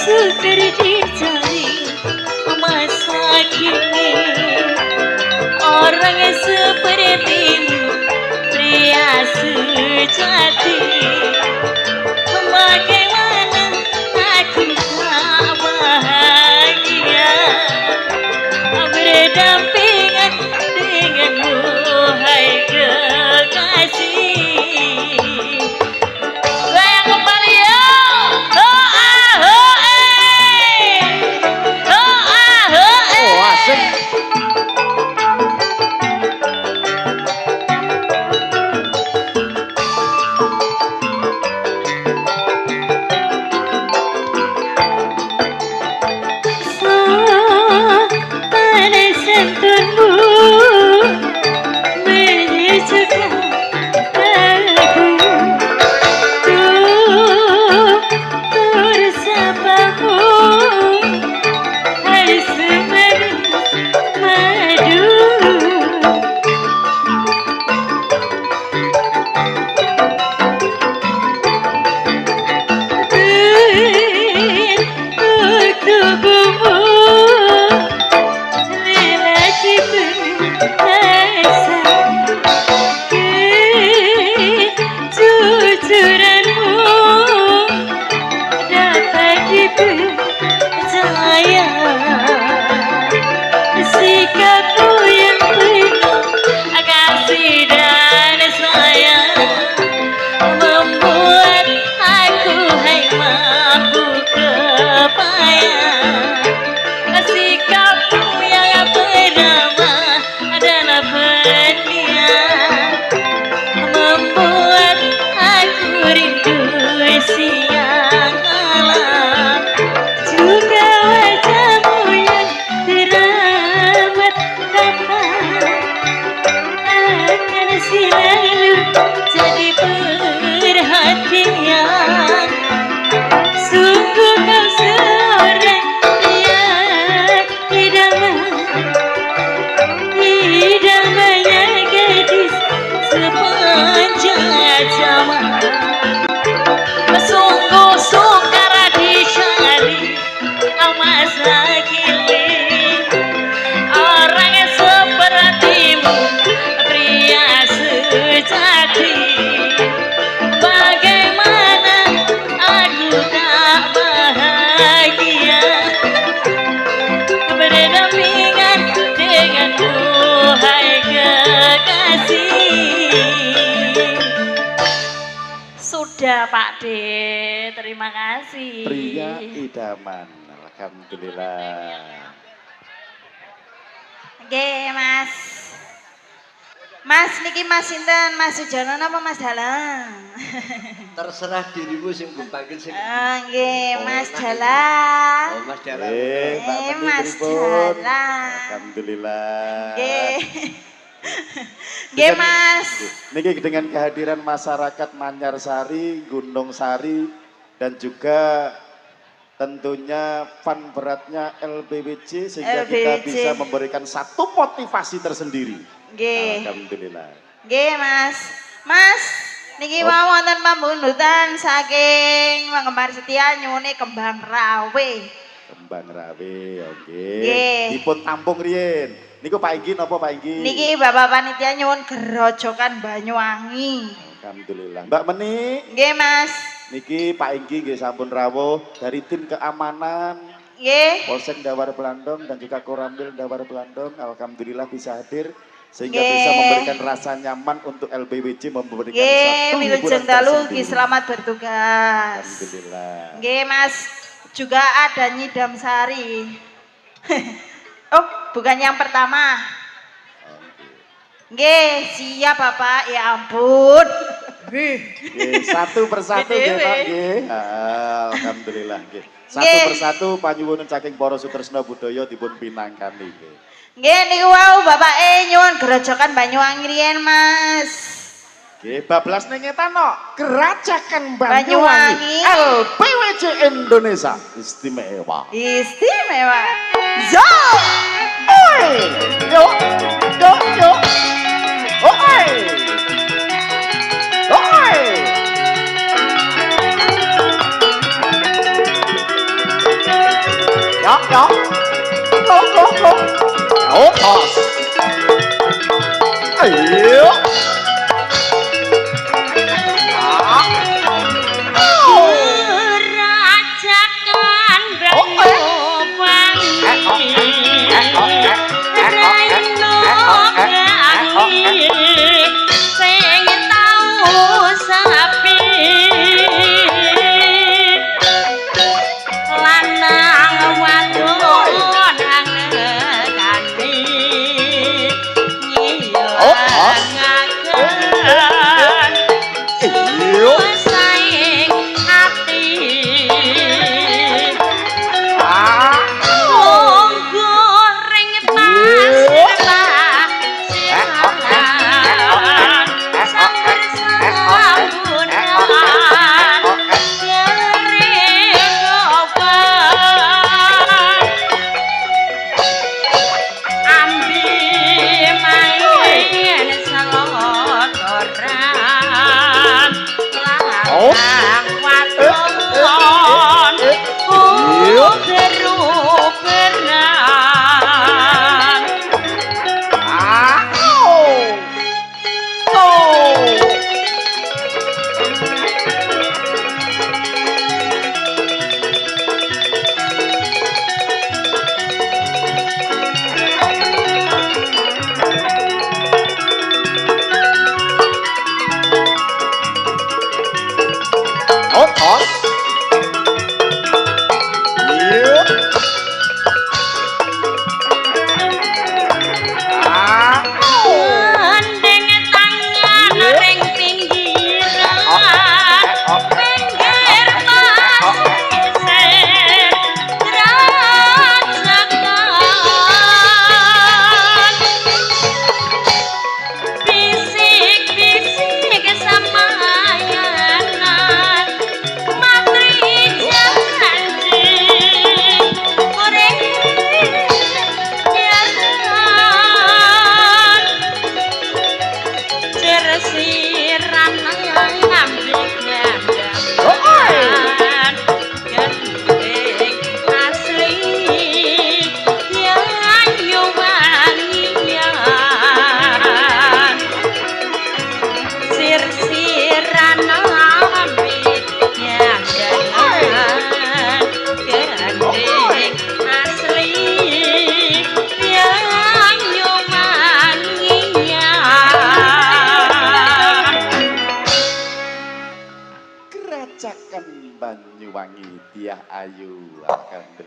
Sukar dicari masa kini orang sepertimu, pria sejati. Bagaimana aku tak bahagia berdampingan denganmu, hai bahagia berdampingan dengan Tuhan kekasih. Sudah Pak D, terima kasih. Pria idaman, alhamdulillah. Oke Mas. Mas niki Mas sinten? Mas Sujono apa Mas Dalang? Terserah dirimu sing mbok panggil sing. Nggih, Mas Dalang. Oh, Mas Dara. Mbak Meni Mas pripun? Dalang. Alhamdulillah. Nggih. Nggih Mas. Niki dengan kehadiran masyarakat Manyarsari, Gunung Sari dan juga tentunya fun beratnya LBWJ sehingga kita LBWJ. bisa memberikan satu motivasi tersendiri. Nggih. Alhamdulillah. Nggih Mas. Mas, niki mau wonten pambunutan saking Penggemar Setia nyune kembang rawe. Kembang rawe, oke. Nggih. Dipun tampung riyen. Niku Pak Inggi napa Pak Inggi? Niki Bapak Panitia nyuwun gerojokan Banyuwangi. Alhamdulillah. Mbak Meni, Nggih Mas. niki Pak Inggi nggih sampun rawuh dari tim keamanan Nggih. Polsek Dawar Belandong dan juga Koramil Dawar Belandong. Alhamdulillah bisa hadir sehingga Nggih. bisa memberikan rasa nyaman untuk LBWJ memberikan Nggih, satu wilujeng hiburan dalu tersendiri. nggih selamat bertugas. Alhamdulillah. Nggih Mas, juga ada Nyidam Sari. Oh, bukan yang pertama. Nggih, siap Bapak, ya ampun. Nggih, satu persatu nggih Pak nggih. Alhamdulillah nggih. Satu Nggih. persatu panyuwun saking para Sutresna Budaya dipun pinangkani nggih. Nggih niku wau Bapak nyuwun gerojokan Banyuwangi riyen Mas. Nggih, bablas ning etano Gerajakan Banyuwangi. LBWJ Indonesia istimewa. Istimewa. Zo! Oi! Yo! Yo! Yo! Oi! Oi! Ya, ya. Go, go, go. Opas. Ayo. Ah. Oh. Rajakan sing tau sapi lanang wadon angekani nyilangaken Iyo. saing ati Ah. goreng pasir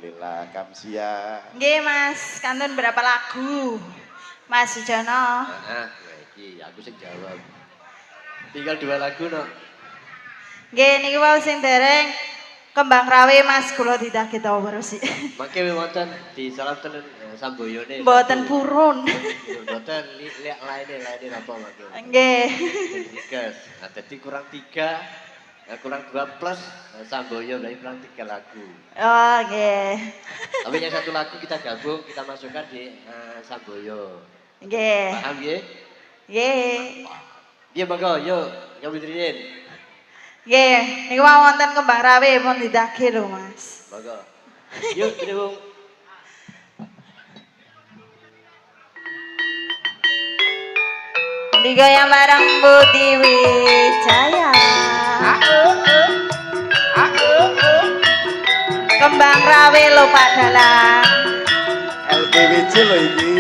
Alhamdulillah, Kamsia. Nggih Mas, kantun berapa lagu? Mas Sujono. Nah, iki aku sing jawab. Tinggal 2 lagu no. Nggih niki wau sing dereng Kembang Rawe Mas kula didagih ta terus. Mangke wonten di salam tenen samboyone. Mboten purun. Mboten lihat lainnya apa mangke. Nggih. Digas. Nah, dadi kurang 3, kurang 2 plus samboyo berarti kurang 3 lagu. Oh nggih. Tapi yang 1 lagu kita gabung, kita masukkan di samboyo. Nggih. Paham nggih? Nggih. Iya monggo, yuk kami diriin. Nggih, niku wonten Kembang Rawe pun didagih lho Mas. Monggo. Yuk direwung. Digoyang bareng Budi Wijaya. Kembang Rawe lho Pak Dalang. LBWJ lho iki.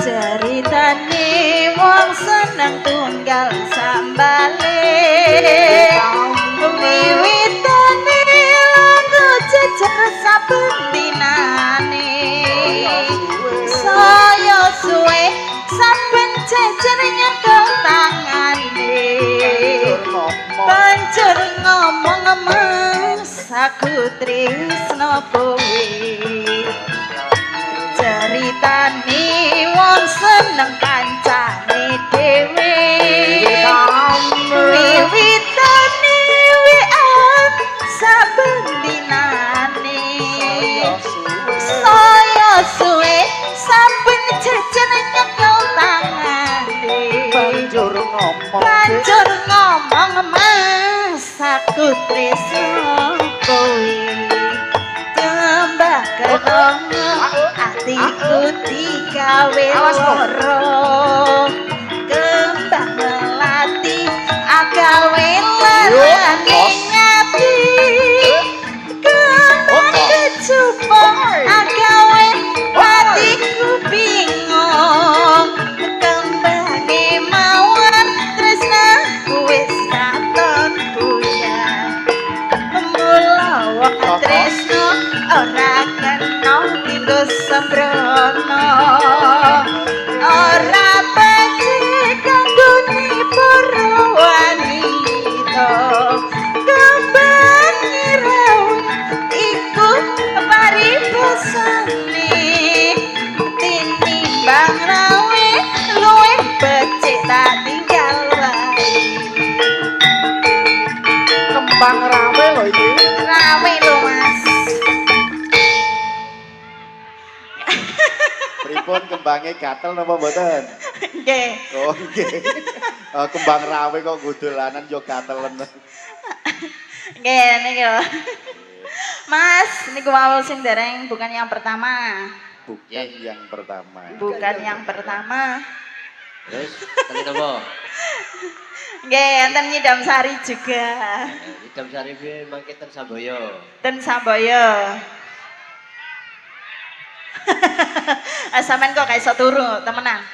Ceritane wong seneng tunggal sambale. Wiwitane lagu jejer saben dinane. Saya suwe saben jejer nyekel tangane. Banjur ngomong Mas aku tresno kowe. Ceritane wong seneng kancane dhewe. Wiwitane wean saben dinane. Saya suwe saben jejer nyekel tangane. Banjur ngomong. Banjur ngomong Mas aku tresno kowe. Tembak ketemu atiku digawe lara. Kembang melati agawe larane ngati. Kembang kecupong agawe hatiku bingung. Kembange mawon tresna wis katon buyar. Mula wong tresno ora kena dienggo sembrono. Ora becik kanggo para wanita. Kembang ireng iku paribasane. Tinimbang rawe luwih becik tak tinggal wae. Kembang Rawe lho iki. Rawe lho Mas. Pripun kembange gatel napa mboten? Nggih. Oh nggih. Kembang Rawe kok godolanan yo gatelen. Nggih niku. Mas, niku wau sing dereng bukan yang pertama. Bukan yang pertama. Bukan yang pertama. Terus tadi apa? Nggih, enten Nyidam Sari juga. Idam Sari kuwi mangke ten Samboyo. Ten Samboyo. Sampeyan kok gak iso turu, temenan.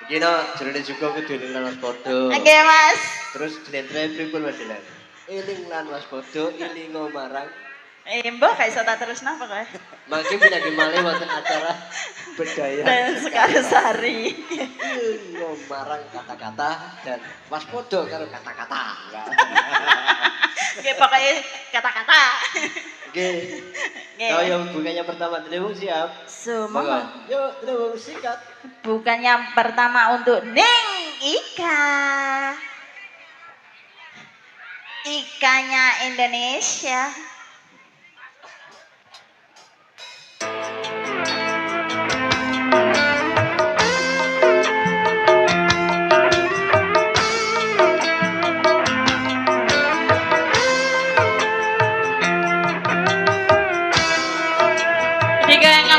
Iki no jenenge juga kudu eling lan waspada. Nggih, Mas. Terus jenenge pripun Mas Dilan? Eling lan waspada, ilingo marang. Mbok gak iso tak terusno pokoke. Mangke pindah malih wonten acara budaya. Dan Sekarsari. Ilingo marang kata-kata dan waspada karo kata-kata. Nggih, pokoke kata-kata. Oke. Kaya bukannya pertama Drewung siap. Semua. Yuk Drewung sikat. Bukan yang pertama untuk Neng Ika. Ikanya Indonesia.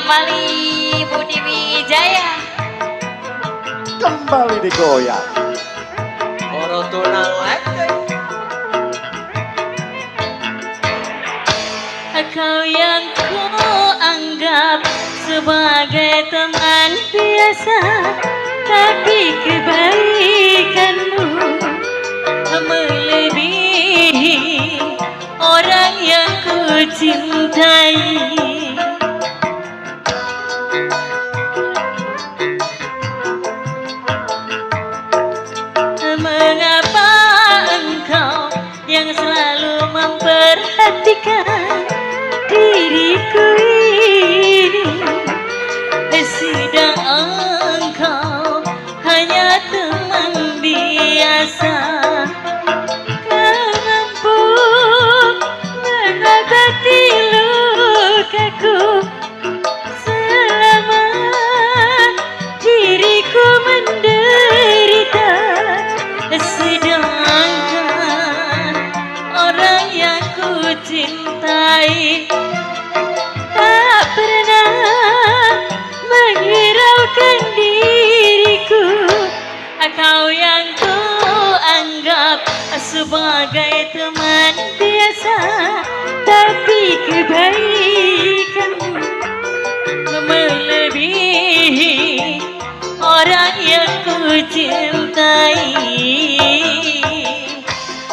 Kembali Budi Wijaya. Kembali digoyang. karo tunang leteng. Kau yang ku anggap sebagai teman biasa, tapi kebaikanmu melebihi orang yang ku cintai. Mengapa engkau yang selalu memperhatikan diriku ini, sedang engkau hanya teman biasa? Kau mampu mengobati lukaku selama diriku menderita, sedangkan orang yang ku cintai tak pernah menghiraukan diriku. Kau yang ku anggap sebagai teman biasa, tapi kebaikanmu melebihi orang yang ku cintai.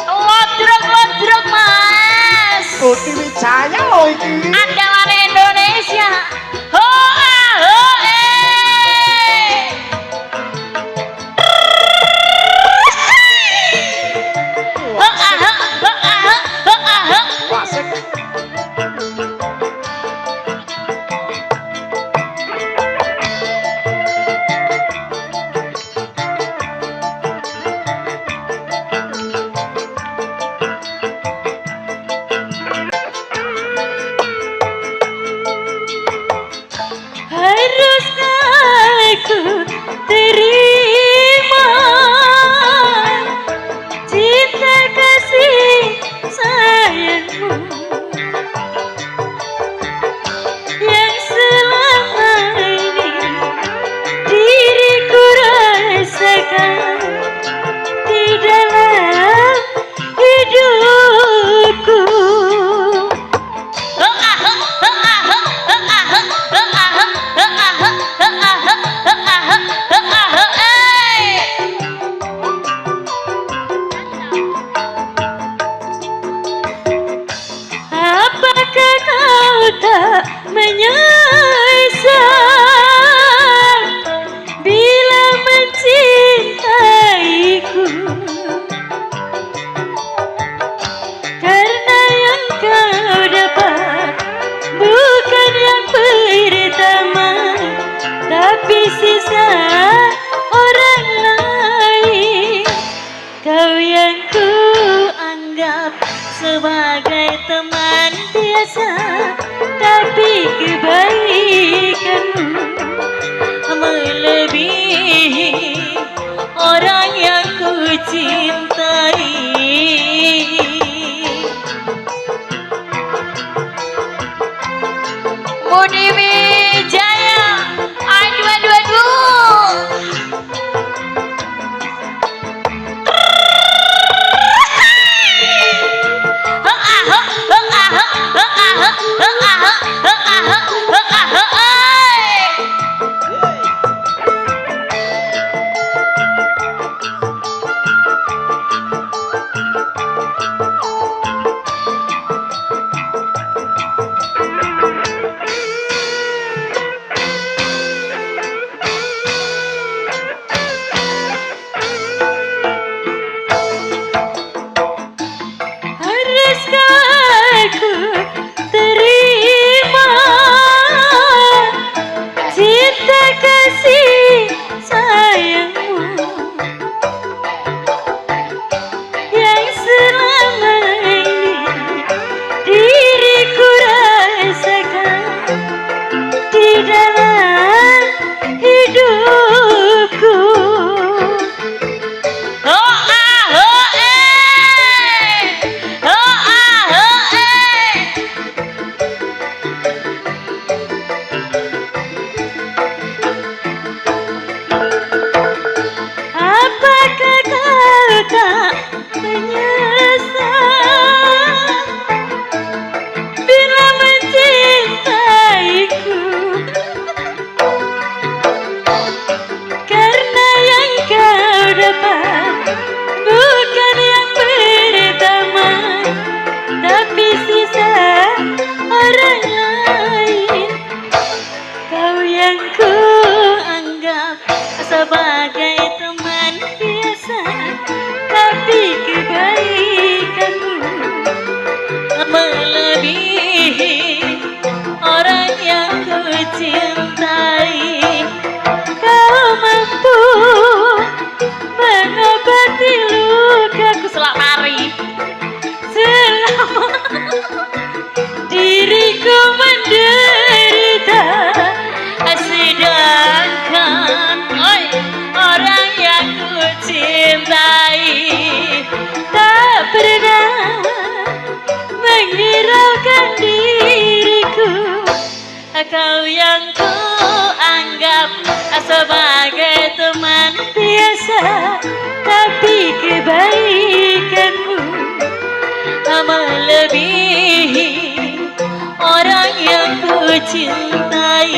Lodrok mas, Budi Wijaya lho iki. andalan Indonesia. Hoa hoe. Hoa hoa hoa hoa. Wasik. Haruskah aku terima cinta kasih sayangmu yang selama ini diriku rasakan di dalam hidupku. Apakah kau tak menyesal bila mencintaiku? Karena yang kau dapat bukan yang pertama, tapi sisa orang lain. Kau yang ku anggap sebagai teman biasa, tapi kebaikanmu melebihi orang yang ku cintai. Budi Wijaya, aduh aduh aduh. kau yang ku anggap sebagai teman biasa, tapi kebaikanmu melebihi orang yang ku cintai.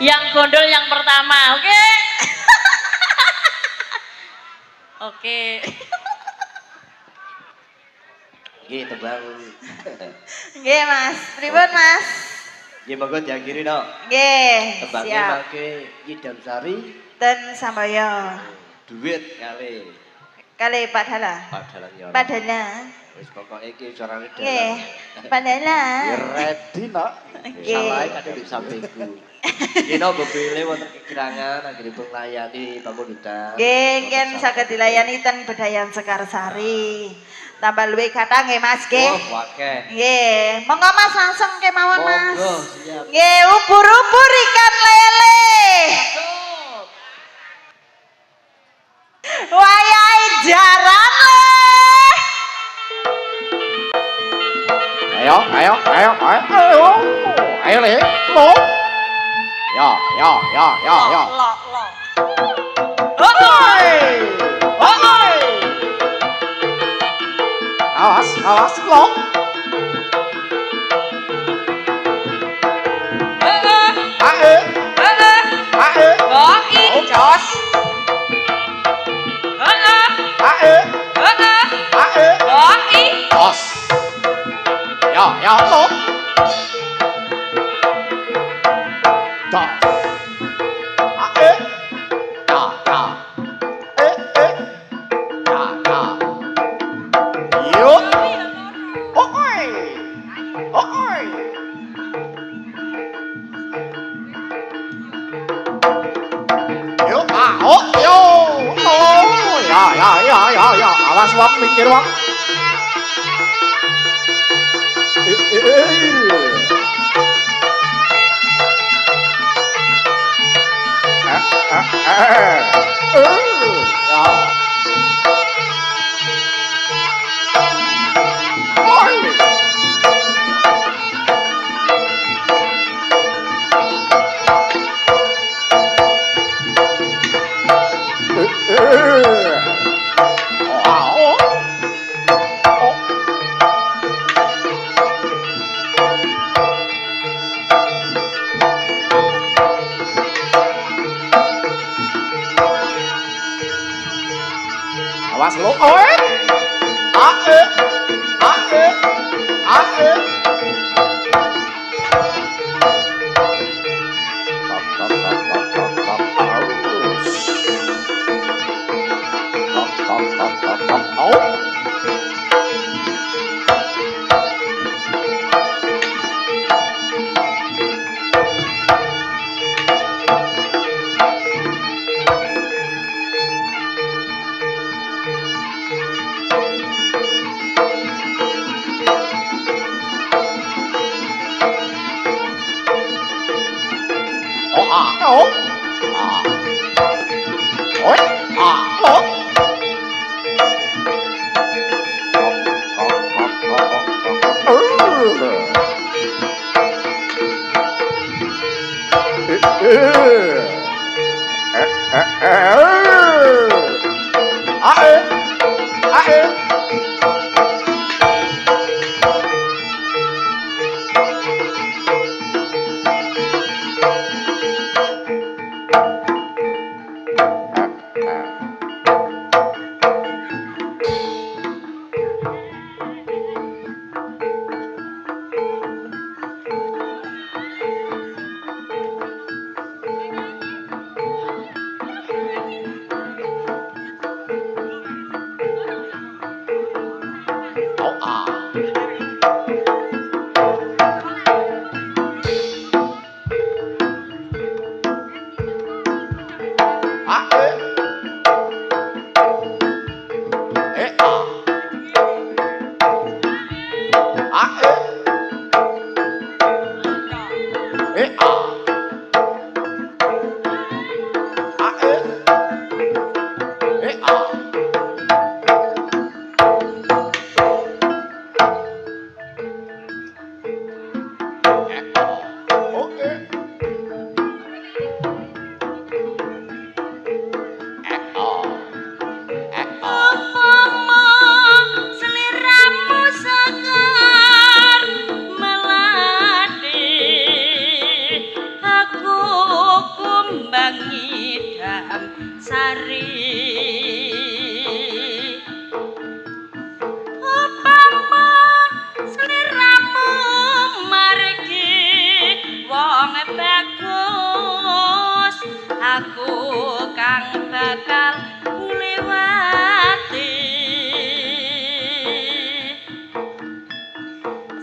Yang gondol yang pertama, oke? Oke. Gitu bang. Nggih Mas, pripun Mas? Nggih monggo diakhiri no. Nggih, Tembangnya siap. mangke Nyidam Sari. Dan Samboyo. Duit kali. Kali Padhala. Padahal nyono. Padhala. Wis pokoke iki suarane Nggih, dalam. Padhala. Ya ready nak. Salah kadang di sampingku. Kino bebele wonten kekirangan anggenipun nglayani pamundhutan. Nggih, ken saged dilayani ten Bedayan Sekarsari. Tambah luwih kathah nggih Mas nggih. Oh, akeh. Nggih, monggo Mas langsung kemawon Mas. Monggo, siap. Nggih, ubur-ubur ikan lele. Wayahe jaran le. Ayo, ayo, ayo, ayo, ayo, ayo le, lo. Ya, ya, ya, ya, ya. Lo. Oi, oi. Awas, awas, lo. Ae, ae, Boi, Jos. ae, ae. boi. Os. Ya, ya, lo. Da. Ae. Ya, ya. Ya, ya. Yuk. Oi. Oi. Yuk, oh, yo. Oh, ya, ya, ya, ya, ya. Awas wong, mikir wong. Awas lu, oi. Ae. Ae. Ae. Top, top, top, top, top, top. Arus. Top, top, top, top, top. Oh. Oh, ah, oh. Ah. Oi. Ah, lo. Upama sliramu margi wong bagus, aku kang bakal ngliwati.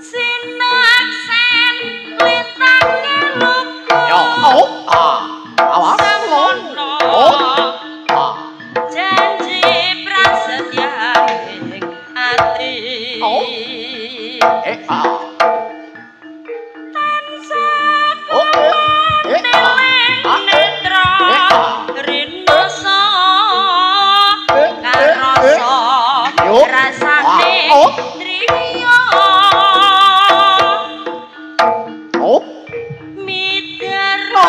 Sinaksen lintange luku. Yo, awas. Semono janji prasetyaning ati. Tansah netra rinoso karoso rasane driya. Midero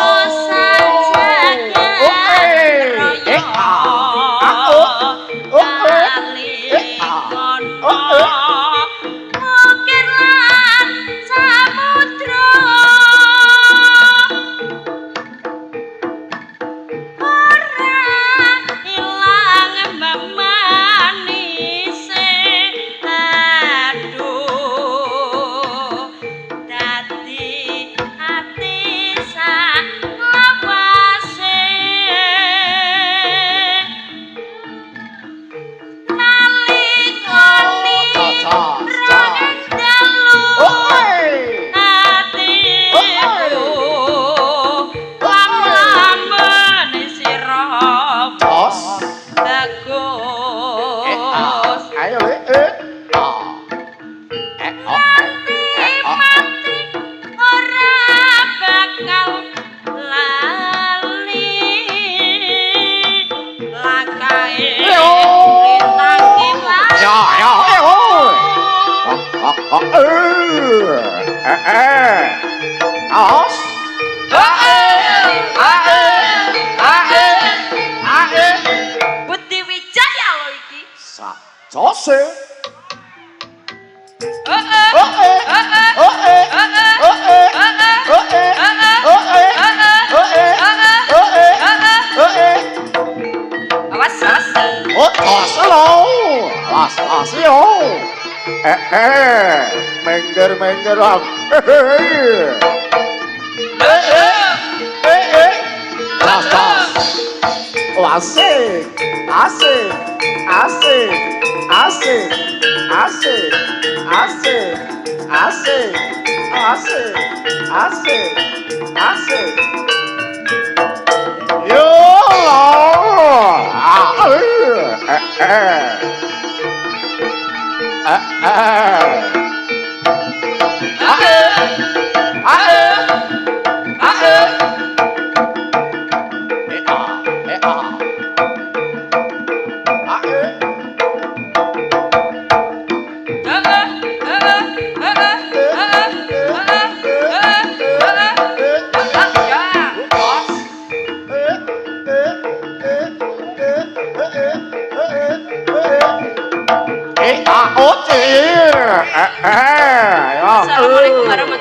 Budi Wijaya lho iki. Jose. Awas, awas. Jose lo. Awas yo. Mengger am. Oh, asik. Yo Assalamualaikum warahmatullahi